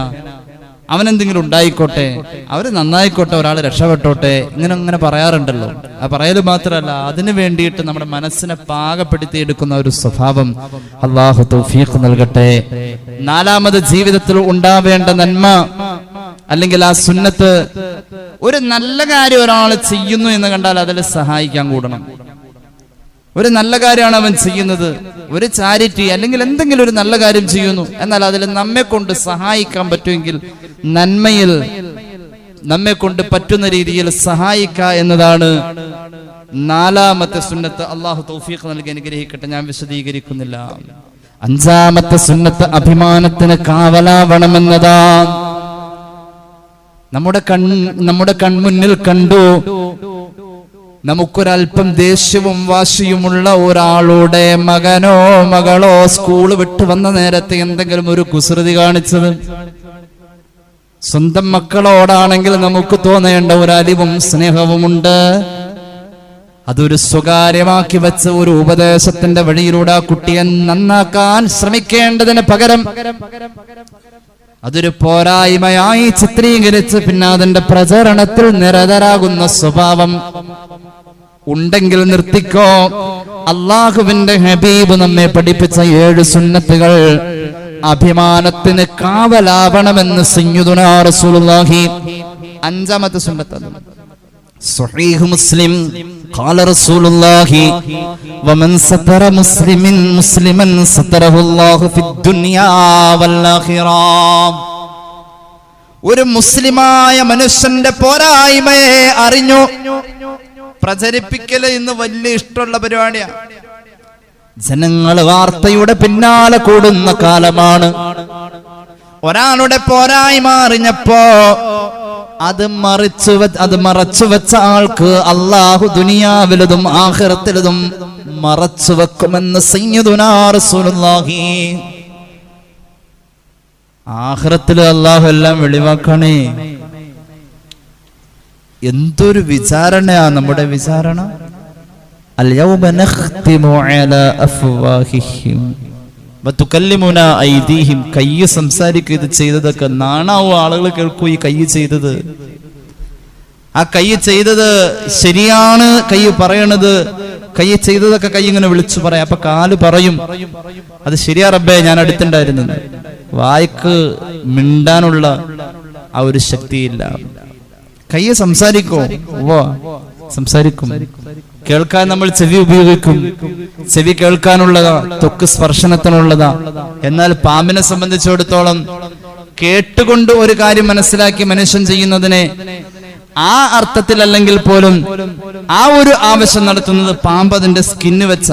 അവനെന്തെങ്കിലും ഉണ്ടായിക്കോട്ടെ, അവര് നന്നായിക്കോട്ടെ, ഒരാൾ രക്ഷപ്പെട്ടോട്ടെ, ഇങ്ങനെ പറയാറുണ്ടല്ലോ. ആ പറയൽ മാത്രമല്ല, അതിനു വേണ്ടിയിട്ട് നമ്മുടെ മനസ്സിനെ പാകപ്പെടുത്തി എടുക്കുന്ന ഒരു സ്വഭാവം അല്ലാഹു തൗഫീഖ് നൽകട്ടെ. 4ാമത് ജീവിതത്തിൽ ഉണ്ടാവേണ്ട നന്മ അല്ലെങ്കിൽ ആ സുന്നത്ത്, ഒരു നല്ല കാര്യം ഒരാൾ ചെയ്യുന്നു എന്ന് കണ്ടാൽ അതിൽ സഹായിക്കാൻ കൂടണം. ഒരു നല്ല കാര്യമാണ് അവൻ ചെയ്യുന്നത്, ഒരു ചാരിറ്റി അല്ലെങ്കിൽ എന്തെങ്കിലും ഒരു നല്ല കാര്യം ചെയ്യുന്നു, എന്നാൽ അതിൽ നമ്മെ കൊണ്ട് സഹായിക്കാൻ പറ്റുമെങ്കിൽ നന്മയിൽ നമ്മെ കൊണ്ട് പറ്റുന്ന രീതിയിൽ സഹായിക്കുക എന്നതാണ് നാലാമത്തെ സുന്നത്ത്. അള്ളാഹു തൗഫീഖ് നൽകി അനുഗ്രഹിക്കട്ടെ. ഞാൻ വിശദീകരിക്കുന്നില്ല. അഞ്ചാമത്തെ സുന്നത്ത് അഭിമാനത്തിന് കാവലാവണമെന്നതാ. നമ്മുടെ കൺമുന്നിൽ കണ്ടു നമുക്കൊരൽപ്പം ദേഷ്യവും വാശിയുമുള്ള ഒരാളുടെ മകനോ മകളോ സ്കൂൾ വിട്ടു വന്ന നേരത്തെ എന്തെങ്കിലും ഒരു കുസൃതി കാണിച്ചത്, സ്വന്തം മക്കളോടാണെങ്കിൽ നമുക്ക് തോന്നേണ്ട ഒരു അലിവും സ്നേഹവുമുണ്ട്. അതൊരു സ്വകാര്യമാക്കി വെച്ച ഒരു ഉപദേശത്തിന്റെ വഴിയിലൂടെ ആ കുട്ടിയെ നന്നാക്കാൻ ശ്രമിക്കേണ്ടതിന് പകരം അതൊരു പോരായ്മയായി ചിത്രീകരിച്ച് പിന്നെ അതിന്റെ പ്രചരണത്തിൽ നിരതരാകുന്ന സ്വഭാവം ഉണ്ടെങ്കിൽ നിർത്തിക്കോ. അള്ളാഹുവിന്റെ ഹബീബ് നമ്മെ പഠിപ്പിച്ച 7 സുന്നത്തുകൾ അഭിമാനത്തിന് കാവലാവണമെന്ന് സയ്യിദുനാ റസൂലുള്ളാഹി. അഞ്ചാമത്തെ സുന്നത്ത് സ്വഹീഹ് മുസ്ലിം ഖാല റസൂലുള്ളാഹി വമൻ സതറ മുസ്ലിമൻ സതറഹുല്ലാഹു ഫിദ്ദുനിയാ വൽ ആഖിറ. ഒരു മുസ്ലിമായ മനുഷ്യന്റെ പോരായ്മയെ അറിഞ്ഞു പ്രചരിപ്പിക്കല് ഇന്ന് വലിയ ഇഷ്ടമുള്ള പരിപാടിയാണ്. ജനങ്ങൾ വാർത്തയുടെ പിന്നാലെ കൂടുന്ന കാലമാണ്. ഒരാളുടെ പോരായ്മ അറിഞ്ഞപ്പോ അത് മറച്ചു വെച്ച ആൾക്ക് അള്ളാഹു ദുനിയാവിലതും ആഖിറത്തിലതും മറച്ചു വെക്കുമെന്ന് സയ്യിദുനാ റസൂലുള്ളാഹി. ആഖിറത്തിൽ അള്ളാഹു എല്ലാം വെളിവാക്കണേ. എന്തൊരു വിചാരണയാ നമ്മുടെ വിചാരണ. അൽയൗമ നഖ്തിമു അലാ അഫ്വാഹിഹിം വതുകല്ലിമുനാ ഐദീഹിം. കയ്യ് സംസാരിക്കുക. ഇത് ചെയ്തതൊക്കെ നാണാവും. ആളുകൾ കേൾക്കൂ ഈ കയ്യ് ചെയ്തത്. ആ കയ്യ് ചെയ്തത് ശരിയാണ്. കയ്യ് പറയണത് കയ്യ് ചെയ്തതൊക്കെ കയ്യ് ഇങ്ങനെ വിളിച്ചു പറയാം. അപ്പൊ കാല് പറയും അത് ശരിയാ റബ്ബേ, ഞാൻ അടുത്തുണ്ടായിരുന്നു. വായ്ക്ക് മിണ്ടാനുള്ള ആ ഒരു ശക്തിയില്ല. കയ്യ് സംസാരിക്കോ? സംസാരിക്കും. കേൾക്കാൻ നമ്മൾ ചെവി ഉപയോഗിക്കും. ചെവി കേൾക്കാനുള്ളതാ, ത്വക്ക് സ്പർശനത്തിനുള്ളതാ. എന്നാൽ പാമ്പിനെ സംബന്ധിച്ചിടത്തോളം കേട്ടുകൊണ്ട് ഒരു കാര്യം മനസ്സിലാക്കി മനുഷ്യൻ ചെയ്യുന്നതിനെ ആ അർത്ഥത്തിലല്ലെങ്കിൽ പോലും ആ ഒരു ആവശ്യം നടത്തുന്നത് പാമ്പ് അതിന്റെ സ്കിന്ന് വെച്ച.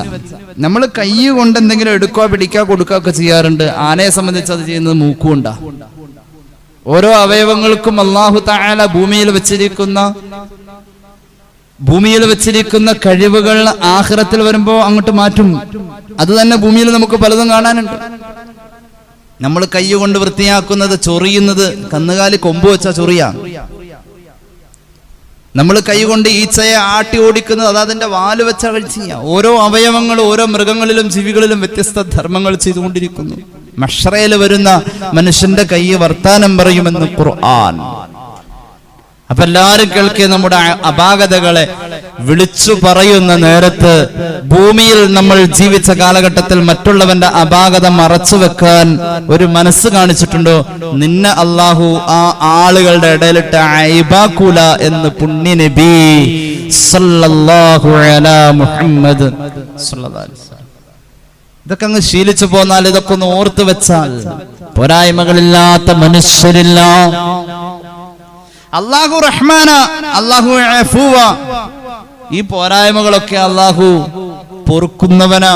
നമ്മൾ കൈ കൊണ്ട് എന്തെങ്കിലും എടുക്കുക, പിടിക്കുക, കൊടുക്കുക ഒക്കെ ചെയ്യാറുണ്ട്. ആനയെ സംബന്ധിച്ച് അത് ചെയ്യുന്നത് മൂക്കുകൊണ്ടാ. ഓരോ അവയവങ്ങൾക്കും അല്ലാഹു തആല ഭൂമിയിൽ വെച്ചിരിക്കുന്ന കഴിവുകൾ ആഖിറത്തിൽ വരുമ്പോ അങ്ങോട്ട് മാറ്റും. അത് തന്നെ ഭൂമിയിൽ നമുക്ക് പലതും കാണാനുണ്ട്. നമ്മൾ കൈ കൊണ്ട് വൃത്തിയാക്കുന്നത്, ചൊറിയുന്നത്, കന്നുകാലി കൊമ്പ് വെച്ചാ ചൊറിയാ. നമ്മൾ കൈ കൊണ്ട് ഈച്ചയെ ആട്ടി ഓടിക്കുന്നത് അത് അതിന്റെ വാല് വെച്ച കഴിച്ച. ഓരോ അവയവങ്ങളും ഓരോ മൃഗങ്ങളിലും ജീവികളിലും വ്യത്യസ്ത ധർമ്മങ്ങൾ ചെയ്തുകൊണ്ടിരിക്കുന്നു. മഹ്ശറയിൽ വരുന്ന മനുഷ്യന്റെ കൈ വർത്താനം പറയുമെന്ന് ഖുർആൻ. അപ്പൊ എല്ലാരും കേൾക്കിയ നമ്മുടെ അപാകതകളെ വിളിച്ചു പറയുന്ന നേരത്ത് ഭൂമിയിൽ നമ്മൾ ജീവിച്ച കാലഘട്ടത്തിൽ മറ്റുള്ളവന്റെ അപാകത മറച്ചു വെക്കാൻ ഒരു മനസ്സ് കാണിച്ചിട്ടുണ്ടോ? നിന്നെ അള്ളാഹു ആ ആളുകളുടെ ഇടയിലിട്ട് ഐബാക്കൂല എന്ന് പുണ്യ നബി സല്ലല്ലാഹു അലാ മുഹമ്മദ് സല്ലല്ലാഹു അലൈഹി വസല്ലം. ഇതൊക്കെ അങ്ങ് ശീലിച്ചു പോന്നാൽ, ഇതൊക്കെ ഒന്ന് ഓർത്ത് വെച്ചാൽ പോരായ്മകളില്ലാത്ത മനുഷ്യരില്ല. അല്ലാഹു റഹ്മാന, അല്ലാഹു അഫൂവ. ഈ പോരായ്മകളൊക്കെ അല്ലാഹു പൊറുക്കുന്നവനാ.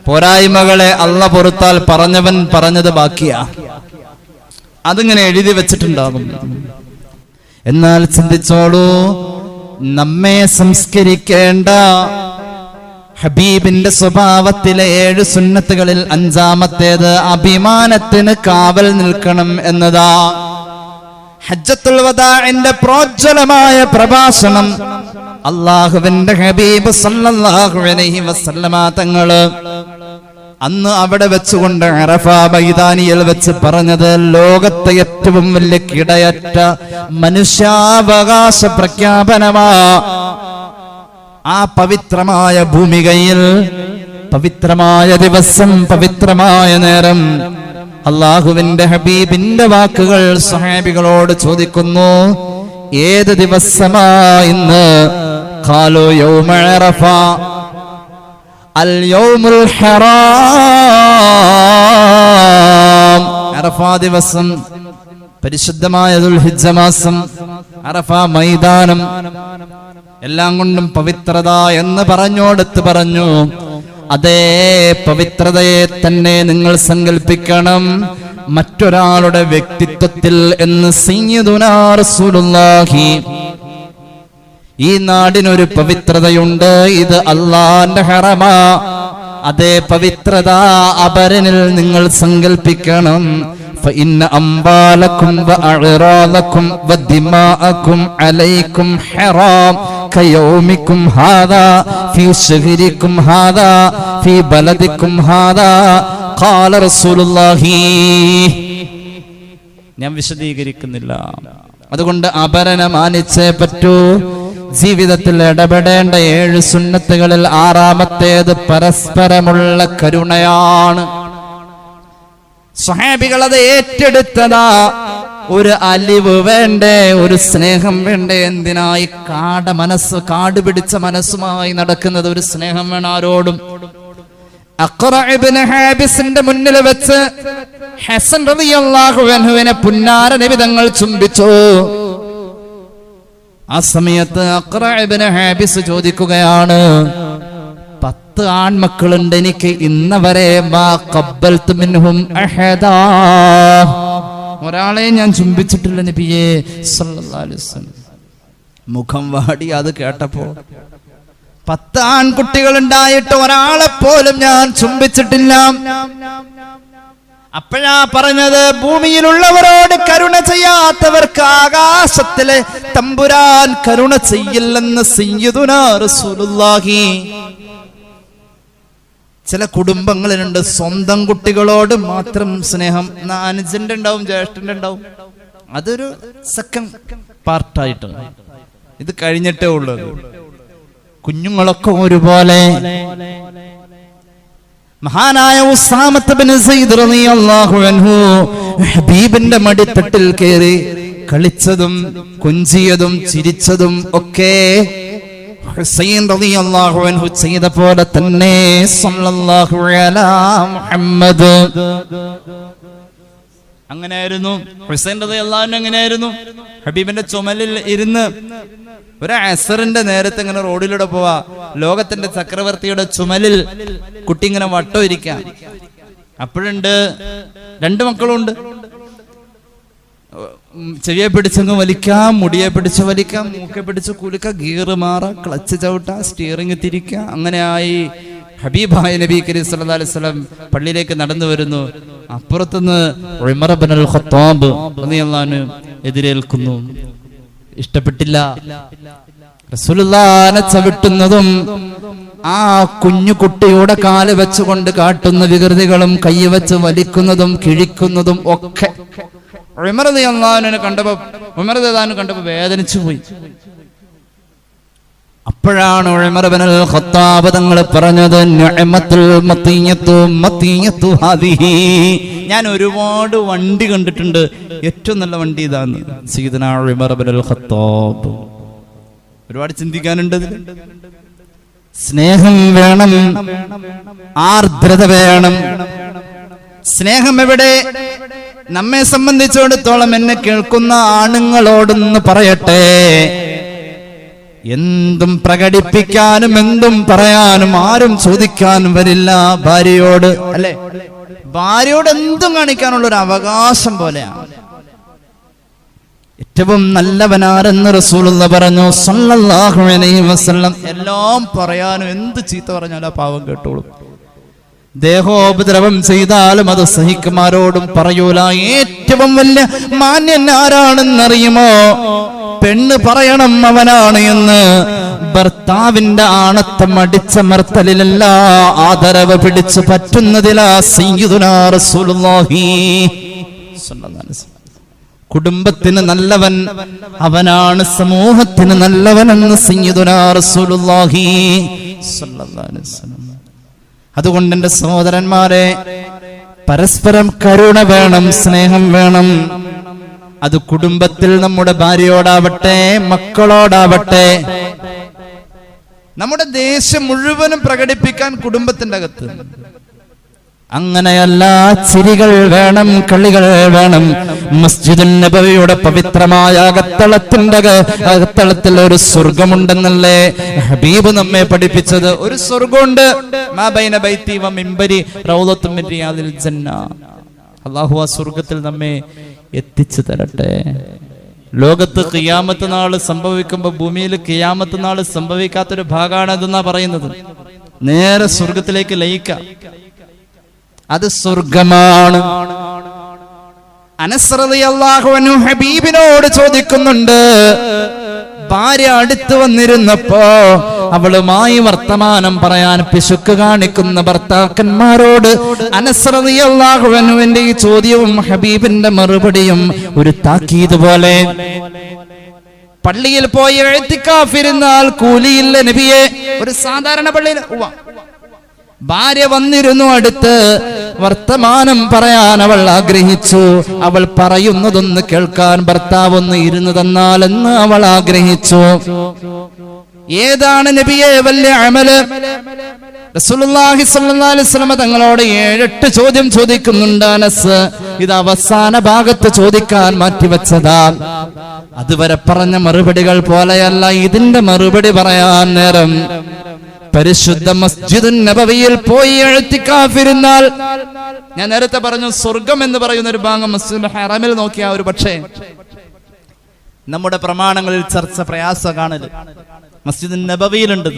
പോരായ്മകളെ അല്ല പൊറുത്താൽ പറഞ്ഞവൻ പറഞ്ഞത് ബാക്കിയാ. അതിങ്ങനെ എഴുതി വെച്ചിട്ടുണ്ടാകും. എന്നാൽ ചിന്തിച്ചോളൂ, നമ്മെ സംസ്കരിക്കേണ്ട ഹബീബിന്റെ സ്വഭാവത്തിലെ 7 സുന്നത്തുകളിൽ അഞ്ചാമത്തേത് അഭിമാനത്തിന് കാവൽ നിൽക്കണം എന്നതാ. ഹജ്ജത്തുൽ വദാഇന്റെ പ്രോജ്വലമായ പ്രഭാഷണം അല്ലാഹുവിന്റെ ഹബീബ് സല്ലല്ലാഹു അലൈഹി വസല്ലമ തങ്ങള് അന്ന് അവിടെ വെച്ചുകൊണ്ട് അറഫ മൈതാനിയിൽ വെച്ച് പറഞ്ഞത് ലോകത്തെ ഏറ്റവും വലിയ കിടയറ്റ മനുഷ്യാവകാശ പ്രഖ്യാപനമാ. ആ പവിത്രമായ ഭൂമികയിൽ പവിത്രമായ ദിവസം, പവിത്രമായ നേരം അള്ളാഹുവിന്റെ ഹബീബിന്റെ വാക്കുകൾ സ്വഹാബികളോട് ചോദിക്കുന്നു, ഏത് ദിവസമാ ഇന്ന്? ഖാലു യൗമ അറഫ അൽ യൗമുൽ ഹറാം. അറഫ ദിവസം, പരിശുദ്ധമായ ദുൽഹിജ്ജ മാസം, അറഫ മൈതാനം എല്ലാം കൊണ്ടും പവിത്രത എന്ന് പറഞ്ഞോടത്ത് പറഞ്ഞു, അതേ പവിത്രതയെ തന്നെ നിങ്ങൾ സങ്കല്പിക്കണം മറ്റൊരാളുടെ വ്യക്തിത്വത്തിൽ എന്ന് സയ്യിദുനാ റസൂലുള്ളാഹി. ഈ നാടിനൊരു പവിത്രതയുണ്ട്, ഇത് അല്ലാഹുവിന്റെ ഹറമാ. അതേ പവിത്രത അപരനിൽ നിങ്ങൾ സങ്കല്പിക്കണം. فإن أموالكم وأعراضكم ودماءكم عليكم حرام كيومكم هذا في شهركم هذا في بلدكم هذا قال رسول الله. ഞാൻ വിശദീകരിക്കുന്നില്ല. അതുകൊണ്ട് അപരനെ മാനിച്ചേ പറ്റൂ. ജീവിതത്തിൽ ഇടപെടേണ്ട 7 സുന്നത്തുകളിൽ 6ാമത്തേത് പരസ്പരമുള്ള കരുണയാണ്. സ്വഹാബികൾ അത് ഏറ്റെടുത്തതാ. ഒരു അലിവ് വേണ്ടേ, ഒരു സ്നേഹം വേണ്ടേ? എന്തിനായി കാട് പിടിച്ച മനസ്സുമായി നടക്കുന്നത്? ഒരു സ്നേഹം വേണം ആരോടും. അഖ്റഅ ഇബ്നു ഹാബിസിന്റെ മുന്നിൽ വെച്ച് ഹസൻ റളിയല്ലാഹു അൻഹുവിനെ പുന്നാര നബി തങ്ങൾ ചുംബിച്ചു. ആ സമയത്ത് അഖ്റഅ ഇബ്നു ഹാബിസ് ചോദിക്കുകയാണ്, 10 ആൺമക്കളുണ്ട് എനിക്ക്, ഇന്നവരെ ഒരാളെ ഞാൻ ചുംബിച്ചിട്ടില്ല നബിയേ സല്ലല്ലാഹു അലൈഹി വസല്ലം. മുഖം വാടി അത് കേട്ടപ്പോ, 10 ആൺകുട്ടികൾ ഉണ്ടായിട്ട് ഒരാളെ പോലും ഞാൻ ചുംബിച്ചിട്ടില്ല. അപ്പോഴാ പറഞ്ഞത്, ഭൂമിയിലുള്ളവരോട് കരുണ ചെയ്യാത്തവർക്ക് ആകാശത്തിലെ തമ്പുരാൻ കരുണ ചെയ്യില്ലെന്ന് സയ്യിദുനാ റസൂലുള്ളാഹി. ചില കുടുംബങ്ങളിലുണ്ട് സ്വന്തം കുട്ടികളോട് മാത്രം സ്നേഹം. അനുജന്റെ ഉണ്ടാവും, ജ്യേഷ്ഠന്റെ ഉണ്ടാവും, അതൊരു സെക്കൻഡ് പാർട്ടായിട്ട്. ഇത് കഴിഞ്ഞിട്ടേ ഉള്ളത്. കുഞ്ഞുങ്ങളൊക്കെ ഒരുപോലെ. മഹാനായ ഉസാമത്ത് ബിൻ സയ്യിദ് റളിയല്ലാഹു അൻഹു ഹബീബിന്റെ മടിത്തട്ടിൽ കയറി കളിച്ചതും കൊഞ്ചിയതും ചിരിച്ചതും ഒക്കെ ഹുസൈൻ റളിയല്ലാഹു അൻഹു ചെയ്ത പോലെ തന്നെ സല്ലല്ലാഹു അലാ മുഹമ്മദ്. അങ്ങനെയായിരുന്നു ഹുസൈൻ റളിയല്ലാഹു അൻഹു. അങ്ങനെയായിരുന്നു ഹബീബിന്റെ ചുമലിൽ ഇരുന്ന് ഒരു അസറിന്റെ നേരത്തെ ഇങ്ങനെ റോഡിലൂടെ പോവാ, ലോകത്തിന്റെ ചക്രവർത്തിയുടെ ചുമലിൽ കുട്ടി ഇങ്ങനെ വട്ടം ഇരിക്കാം. അപ്പോഴുണ്ട് 2 മക്കളുണ്ട്. ചെവിയെ പിടിച്ചങ്ങ് വലിക്കാം, മുടിയെ പിടിച്ച് വലിക്കാം, മൂക്കെ പിടിച്ച് കുലുക്കാം, ഗിയർ മാറാം, ക്ലച്ച് ചവിട്ടാം, സ്റ്റിയറിംഗ് തിരിക്കാം. അങ്ങനെയായി ഹബീബായ നബി കരീം സല്ലല്ലാഹു അലൈഹി വസല്ലം പള്ളിയിലേക്ക് നടന്നു വരുന്നു. അപ്പുറത്തുനിന്ന് ഉമർ ഇബ്നുൽ ഖത്താബ് റളിയല്ലാഹു അൻഹു എതിരേൽക്കുന്നു. ഇഷ്ടപ്പെട്ടില്ല. റസൂലുള്ളാഹിനെ ചവിട്ടുന്നതും ആ കുഞ്ഞു കുട്ടിയുടെ കാല് വെച്ചുകൊണ്ട് കാട്ടുന്ന വികൃതികളും കൈ വെച്ച് വലിക്കുന്നതും കിഴിക്കുന്നതും ഒക്കെ ഉമർ റളിയല്ലാഹു അൻഹു കണ്ടപ്പോ വേദനിച്ചു പോയി. അപ്പോഴാണ് ഉമർ ഇബ്നുൽ ഖത്താബ് തങ്ങൾ പറഞ്ഞത്, നിഅമത്തുൽ മത്തിയത്തു ഹാദിഹി. ഞാൻ ഒരുപാട് വണ്ടി കണ്ടിട്ടുണ്ട്, ഏറ്റവും നല്ല വണ്ടി ഇതാണ്. സയ്യിദുനാ ഉമർ ഇബ്നുൽ ഖത്താബ്. ഒരുപാട് ചിന്തിക്കാനുണ്ട്. സ്നേഹം വേണം, ആർദ്രത വേണം. സ്നേഹം എവിടെ? നമ്മെ സംബന്ധിച്ചിടത്തോളം എന്നെ കേൾക്കുന്ന ആണുങ്ങളോടൊന്ന് പറയട്ടെ, എന്തും പ്രകടിപ്പിക്കാനും എന്തും പറയാനും ആരും ചോദിക്കാനും വരില്ല ഭാര്യയോട്, അല്ലെ? ഭാര്യയോട് എന്തും കാണിക്കാനുള്ള ഒരു അവകാശം പോലെയാണ്. ഏറ്റവും നല്ലവനാരെന്ന് റസൂലുള്ളാഹി പറഞ്ഞു സല്ലല്ലാഹു അലൈഹി വസല്ലം. എല്ലാം പറയാനും എന്ത് ചീത്ത പറഞ്ഞാലും ആ പാവം കേട്ടോളും. ദേഹോപദ്രവം ചെയ്താലും അത് സഹിക്കുമാരോടും പറയൂല. ഏറ്റവും വലിയ മാന്യൻ ആരാണെന്നറിയുമോ? പെണ്ണ് പറയണം അവനാണ് എന്ന്. ഭർത്താവിന്റെ ആണത്തം അടിച്ചമർത്തലിലല്ല, ആദരവ് പിടിച്ചു പറ്റുന്നതിലാ സയ്യിദുനാ റസൂലുള്ളാഹി സ്വല്ലല്ലാഹു അലൈഹി വസല്ലം. കുടുംബത്തിന് നല്ലവൻ അവനാണ്, സമൂഹത്തിന് നല്ലവനെന്ന് സയ്യിദുനാ റസൂലുള്ളാഹി സ്വല്ലല്ലാഹു അലൈഹി വസല്ലം. അതുകൊണ്ട് എന്റെ സഹോദരന്മാരെ, പരസ്പരം കരുണ വേണം, സ്നേഹം വേണം. അത് കുടുംബത്തിൽ നമ്മുടെ ഭാര്യയോടാവട്ടെ, മക്കളോടാവട്ടെ. നമ്മുടെ ദേഷ്യം മുഴുവനും പ്രകടിപ്പിക്കാൻ കുടുംബത്തിന്റെ അകത്ത്. അങ്ങനെയല്ല, ചിരികൾ വേണം, കളികൾ വേണം. മസ്ജിദുൻ നബവിയുടെ പവിത്രമായ അകത്തളത്തിൽ ഒരു സ്വർഗമുണ്ടെന്നല്ലേ ഹബീബ് നമ്മെ പഠിപ്പിച്ചത്. ഒരു സ്വർഗമുണ്ട്. മാ ബൈന ബൈതി വ മിംബരി റൗളത്തും മിൻ റിയാദിൽ ജന്ന. അല്ലാഹു ആ സ്വർഗത്തിൽ നമ്മെ എത്തിച്ചു തരട്ടെ. ലോകത്ത് ഖിയാമത്ത് നാൾ സംഭവിക്കുമ്പോൾ ഭൂമിയിൽ ഖിയാമത്ത് നാൾ സംഭവിക്കാത്തൊരു ഭാഗമാണ് അതെന്നാ പറയുന്നത്. നേരെ സ്വർഗത്തിലേക്ക് ലയിക്കാം. അത് സ്വർഗമാണ്. അനസ് റളിയല്ലാഹു അൻഹു ഹബീബിനോട് ചോദിക്കുന്നുണ്ട്, ഭാര്യ അടുത്ത് വന്നിരുന്നപ്പോ അവളുമായി വർത്തമാനം പറയാൻ പിശുക്ക് കാണിക്കുന്ന ഭർത്താക്കന്മാരോട് അനസ് റളിയല്ലാഹു അൻഹുവിന്റെ ഈ ചോദ്യവും ഹബീബിന്റെ മറുപടിയും ഒരു താക്കീത് പോലെ. പള്ളിയിൽ പോയി ഇഅ്തികാഫിരുന്നാൽ കൂലിയില്ല നബിയെ. ഒരു സാധാരണ പള്ളിയിൽ ഭാര്യ വന്നിരുന്നു, അടുത്ത് വർത്തമാനം പറയാൻ അവൾ ആഗ്രഹിച്ചു. അവൾ പറയുന്നതൊന്ന് കേൾക്കാൻ ഭർത്താവ് ഒന്ന് ഇരുന്നു തന്നാലെന്ന് അവൾ ആഗ്രഹിച്ചു. ഏതാണ് നബിയെ വലിയ അമല്? റസൂലുള്ളാഹി സ്വല്ലല്ലാഹു അലൈഹി വസല്ലം തങ്ങളോട് 7-8 ചോദ്യം ചോദിക്കുന്നുണ്ട് അനസ്. ഇത് അവസാന ഭാഗത്ത് ചോദിക്കാൻ മാറ്റിവെച്ചതാ. അതുവരെ പറഞ്ഞ മറുപടികൾ പോലെയല്ല ഇതിന്റെ മറുപടി പറയാൻ നേരം. പരിശുദ്ധ മസ്ജിദുൻ നബവിയിൽ പോയി ഇഅ്തികാഫിരുന്നാൽ, ഞാൻ നേരത്തെ പറഞ്ഞു സ്വർഗം എന്ന് പറയുന്ന ഒരു ഭാഗം മസ്ജിദുൽ ഹറമിൽ നോക്കിയാൽ ഒരു പക്ഷേ നമ്മുടെ പ്രമാണങ്ങളിൽ ചർച്ച പ്രയാസം കാണല് മസ്ജിദുൻ നബവിയിലുണ്ട്.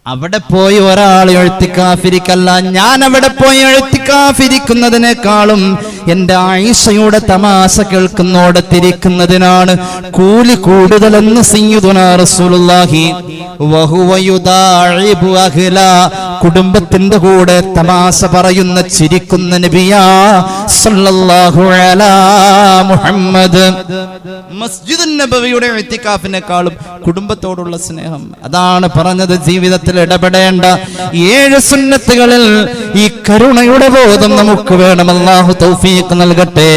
അവിടെ പോയി ഒരാൾ ഇഅ്തികാഫിരിക്കല്ല, ഞാൻ അവിടെ പോയി ഇഅ്തികാഫിരിക്കുന്നതിനേക്കാളും എന്റെ ആയിഷയുടെ തമാശ കേൾക്കുന്നോടത്തിരിക്കുന്നതിനാണ് കൂലി കൂടുതലെന്ന് സയ്യിദുനാ റസൂലുള്ളാഹി വഹുവ യുദാഇബു അഹ്ല. കുടുംബത്തിന്റെ കൂടെ തമാശ പറയുന്ന ചിരിക്കുന്ന നബിയാ സല്ലല്ലാഹു അലാ മുഹമ്മദ്. മസ്ജിദുൻ നബവിയുടെ ഇഅ്തികാഫിനേക്കാളും കുടുംബത്തോടുള്ള സ്നേഹം. അതാണ് പറഞ്ഞത് ജീവിതത്തിൽ ഇടപെടേണ്ട 7 സുന്നത്തുകളിൽ ഈ കരുണയുടെ ബോധം നമുക്ക് വേണം. അല്ലാഹു തൗഫീഖ് നൽകട്ടെ.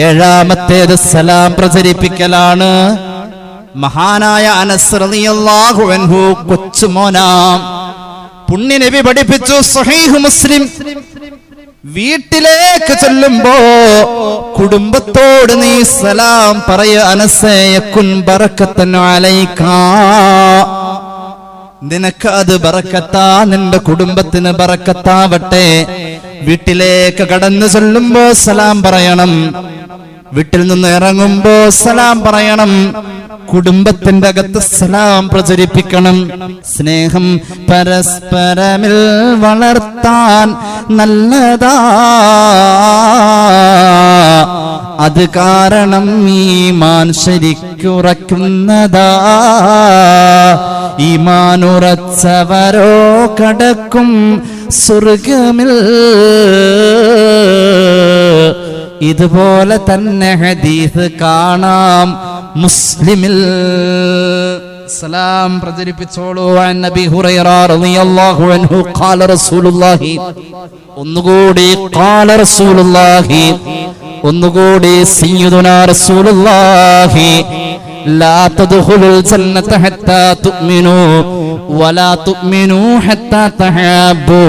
7-ാമത്തേത് സലാം പ്രചരിപ്പിക്കലാണ്. മഹാനായ അനസ് റളിയല്ലാഹു അൻഹു കൊച്ചുമോനാം. പുണ്യ നബി പഠിപ്പിച്ചു, സ്വഹീഹ് മുസ്ലിം, വീട്ടിലേക്ക് ചെല്ലുമ്പോ കുടുംബത്തോട് നീ സലാം പറയ അനസേ, യകുൻ ബറക്കത്തൻ അലൈകാ. നിനക്ക് അത് ബറക്കത്താ, നിന്റെ കുടുംബത്തിന് ബറക്കത്താവട്ടെ. വീട്ടിലേക്ക് കടന്നു ചെല്ലുമ്പോ സലാം പറയണം. വീട്ടിൽ നിന്ന് ഇറങ്ങുമ്പോ സലാം പറയണം. കുടുംബത്തിന്റെ അകത്ത് സലാം പ്രചരിപ്പിക്കണം. സ്നേഹം പരസ്പരമിൽ വളർത്താൻ നല്ലതാ, അത് കാരണം ഈമാൻ ശരിക്കുറക്കുന്നതാ. ഈമാൻ ഉറച്ചവരോ കടക്കും സ്വർഗ്ഗമിൽ. ഇതുപോലെ തന്നെ ഹദീസ് കാണാം മുസ്ലിമിൽ. സലാം പ്രചരിപ്പിച്ചോളൂ. അൻ നബി ഹുറൈറ റളിയല്ലാഹു അൻഹു ഖാല റസൂലുള്ളാഹി. ഒന്നുകൂടി ഖാല റസൂലുള്ളാഹി. ഒന്നുകൂടി സയ്യിദുനാ റസൂലുള്ളാഹി. ലാ തദ്ഖുലുൽ ജന്നത ഹത്താ തുഅ്മിനൂ വലാ തുഅ്മിനൂ ഹത്താ തഹാബ്ബൂ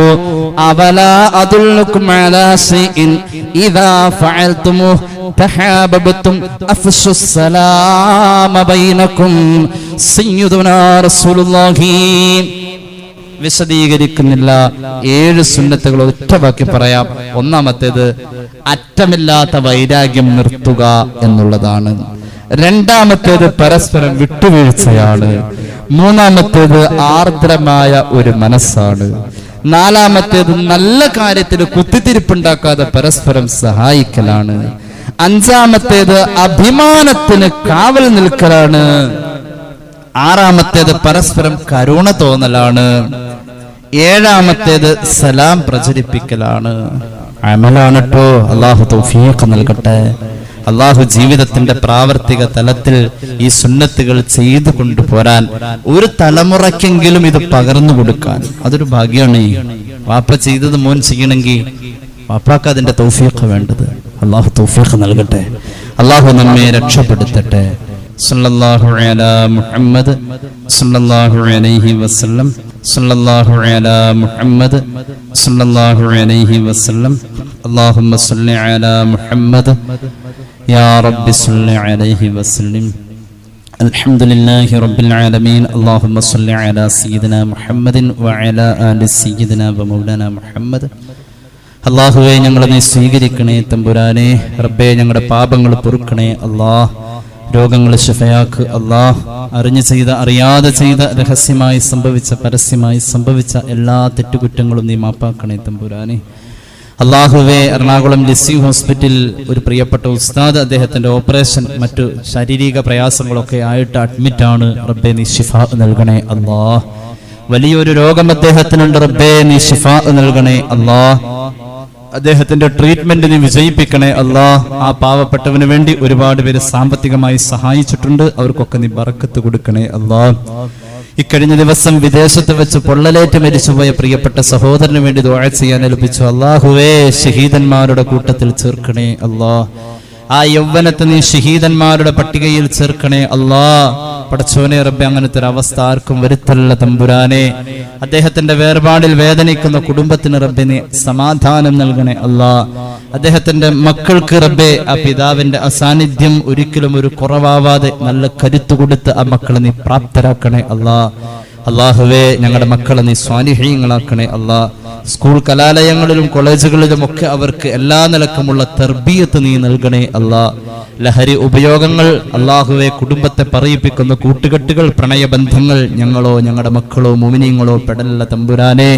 അവലാ അദുല്ലുകും അലാ ശൈഇൻ ഇദാ ഫഅൽതുമൂഹു തഹാബബതും അഫ്ശുസ് സലാമ ബൈനകും. സയ്യിദുനാ റസൂലുള്ളാഹി. വിശദീകരിക്കുന്നില്ല. 7 സുന്നത്തുകൾ ഒറ്റ വാക്കി പറയാം. ഒന്നാമത്തേത് അറ്റമില്ലാത്ത വൈരാഗ്യം നിർത്തുക എന്നുള്ളതാണ്. രണ്ടാമത്തേത് പരസ്പരം വിട്ടുവീഴ്ചയാണ്. മൂന്നാമത്തേത് ആർദ്രമായ ഒരു മനസ്സാണ്. നാലാമത്തേത് നല്ല കാര്യത്തിന് കുത്തിത്തിരിപ്പുണ്ടാക്കാതെ പരസ്പരം സഹായിക്കലാണ്. അഞ്ചാമത്തേത് അഭിമാനത്തിന് കാവൽ നിൽക്കലാണ്. ആറാമത്തേത് പരസ്പരം കരുണ തോന്നലാണ്. ഏഴാമത്തേത് സലാം പ്രചരിപ്പിക്കലാണ്. അമലാണ് ട്ടോ. അല്ലാഹു തൗഫീഖ് നൽകട്ടെ. അല്ലാഹു ജീവിതത്തിന്റെ പ്രാവർത്തിക തലത്തിൽ ഈ സുന്നത്തുകൾ ചെയ്തു കൊണ്ടുപോരാൻ, ഒരു തലമുറയ്ക്കെങ്കിലും ഇത് പകർന്നു കൊടുക്കാൻ, അതൊരു ഭാഗ്യമാണ്. വാപ്പ ചെയ്തത് മോൻ ചെയ്യണമെങ്കിൽ വാപ്പാക്ക് അതിന്റെ തൗഫീഖ് വേണ്ടത്. അല്ലാഹു തൗഫീഖ് നൽകട്ടെ. അല്ലാഹു നമ്മെ രക്ഷപ്പെടുത്തട്ടെ. സല്ലല്ലാഹു അലാ മുഹമ്മദ് സല്ലല്ലാഹു അലൈഹി വസല്ലം. സല്ലല്ലാഹു അലാ മുഹമ്മദ് സല്ലല്ലാഹു അലൈഹി വസല്ലം. അല്ലാഹുമ്മ സ്വല്ലി അലാ മുഹമ്മദ് യാ റബ്ബി സ്വല്ലി അലൈഹി വസല്ലം. അൽഹംദുലില്ലാഹി റബ്ബിൽ ആലമീൻ. അല്ലാഹുമ്മ സ്വല്ലി അലാ സയ്യിദിനാ മുഹമ്മദിൻ വഅലാ ആലി സയ്യിദിനാ വമൗലാനാ മുഹമ്മദ്. അല്ലാഹുവേ, ഞങ്ങളെ നീ സ്വീകരിക്കണേ തമ്പുരാനെ. റബ്ബേ, ഞങ്ങളുടെ പാപങ്ങൾ പൊറുക്കണേ അല്ലാഹ്. രോഗങ്ങൾ ശിഫയാക്ക് അല്ലാഹ്. അറിഞ്ഞു ചെയ്ത അറിയാതെ ചെയ്ത രഹസ്യമായി സംഭവിച്ച പരസ്യമായി സംഭവിച്ച എല്ലാ തെറ്റുകുറ്റങ്ങളും നീ മാപ്പാക്കണേ തമ്പുരാനെ. അല്ലാഹുവേ, എറണാകുളം ലിസി ഹോസ്പിറ്റൽ ഒരു പ്രിയപ്പെട്ട ഉസ്താദ്, അദ്ദേഹത്തിന്റെ ഓപ്പറേഷൻ മറ്റു ശാരീരിക പ്രയാസങ്ങളൊക്കെ ആയിട്ട് അഡ്മിറ്റാണ്. റബ്ബേ, നീ ശിഫാ നൽകണേ അല്ലാഹ്. വലിയൊരു രോഗം അദ്ദേഹത്തിനുണ്ട്. റബ്ബേ, നീ ശിഫാ നൽകണേ അല്ലാഹ്. അദ്ദേഹത്തിന്റെ ട്രീറ്റ്മെന്റ് നീ വിജയിപ്പിക്കണേ അല്ലാഹ്. ആ പാവപ്പെട്ടവന് വേണ്ടി ഒരുപാട് പേര് സാമ്പത്തികമായി സഹായിച്ചിട്ടുണ്ട്. അവർക്കൊക്കെ നീ ബറക്കത്ത് കൊടുക്കണേ അല്ലാഹ്. ഇക്കഴിഞ്ഞ ദിവസം വിദേശത്ത് വെച്ച് പൊള്ളലേറ്റ് മരിച്ചുപോയ പ്രിയപ്പെട്ട സഹോദരന് വേണ്ടി ദുആ ചെയ്യാൻ ഏൽപ്പിച്ചു. അല്ലാഹുവേ, ഷഹീദന്മാരുടെ കൂട്ടത്തിൽ ചേർക്കണേ അല്ലാഹ്. ആ യൗവനത്തെ നീ ഷഹീദന്മാരുടെ പട്ടികയിൽ ചേർക്കണേ അല്ലാഹ്. പടച്ചോനെ റബ്ബേ, അങ്ങനത്തെ ഒരു അവസ്ഥ ആർക്കും വരുത്തല്ല തമ്പുരാനെ. അദ്ദേഹത്തിന്റെ വേർപാടിൽ വേദനിക്കുന്ന കുടുംബത്തിന് റബ്ബേ നീ സമാധാനം നൽകണേ അല്ലാഹ്. അദ്ദേഹത്തിന്റെ മക്കൾക്ക് റബ്ബേ ആ പിതാവിന്റെ അസാന്നിധ്യം ഒരിക്കലും ഒരു കുറവാവാതെ നല്ല കരുത്തു കൊടുത്ത് ആ മക്കളെ നീ പ്രാപ്തരാക്കണേ അല്ലാഹ്. അല്ലാഹുവേ, ഞങ്ങളുടെ മക്കളെ നീ സ്വാലിഹീങ്ങളാക്കണേ അല്ലാഹ്. സ്കൂൾ കലാലയങ്ങളിലും കോളേജുകളിലും ഒക്കെ അവർക്ക് എല്ലാ നിലക്കുമുള്ള തർബിയത്ത് നീ നൽകണേ അല്ലാഹ്. ലഹരി ഉപയോഗങ്ങൾ അല്ലാഹുവേ, കുടുംബത്തെ പറയിപ്പിക്കുന്ന കൂട്ടുകെട്ടുകൾ, പ്രണയബന്ധങ്ങൾ ഞങ്ങളോ ഞങ്ങളുടെ മക്കളോ മുഅ്മിനീങ്ങളോ പെടല്ല തമ്പുരാനെ.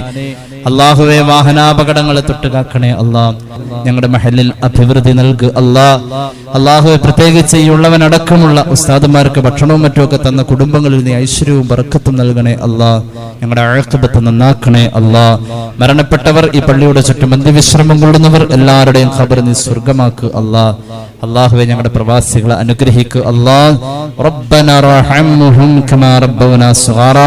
അല്ലാഹുവേ, വാഹനാപകടങ്ങളെ തൊട്ട് കാക്കണേ അല്ലാഹ്. ഞങ്ങളുടെ മഹലിൽ അഭിവൃദ്ധി നൽകു അല്ലാഹ്. അല്ലാഹുവേ, പ്രത്യേകിച്ച് ഈ ഉള്ളവനടക്കമുള്ള ഉസ്താദുമാർക്ക് ഭക്ഷണവും മറ്റുമൊക്കെ തന്ന കുടുംബങ്ങളിൽ നീ ഐശ്വര്യവും ബർക്കത്തും നൽകണേ അല്ലാഹ്. ഞങ്ങളുടെ ആഖിബത്ത് നന്നാക്കണേ അല്ലാഹ്. മരണപ്പെട്ടവർ, ഈ പള്ളിയുടെ ചുറ്റും അന്ത്യവിശ്രമം കൊള്ളുന്നവർ എല്ലാവരുടെയും ഖബർ നീ സ്വർഗമാക്ക് അല്ലാഹ്. അല്ലാഹുവേ, ഞങ്ങളുടെ പ്രവാസികളെ അനുഗ്രഹിക്കു അല്ലാഹ്. റബ്ബനാ റഹംഹും കമാ റബ്ബൗനാ സഗാറാ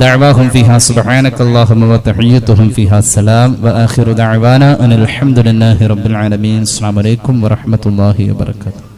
ദഅവാഹും ഫീഹാ സുബ്ഹാനകല്ലാഹുമ്മ വ തഹിയ്യതുഹും ഫീഹാ സലാം വ ആഖിറു ദഅവാനാ അനിൽ ഹംദുലില്ലാഹി റബ്ബിൽ ആലമീൻ. അസ്സലാമു അലൈക്കും വറഹ്മത്തുള്ളാഹി വബറകാതുഹു.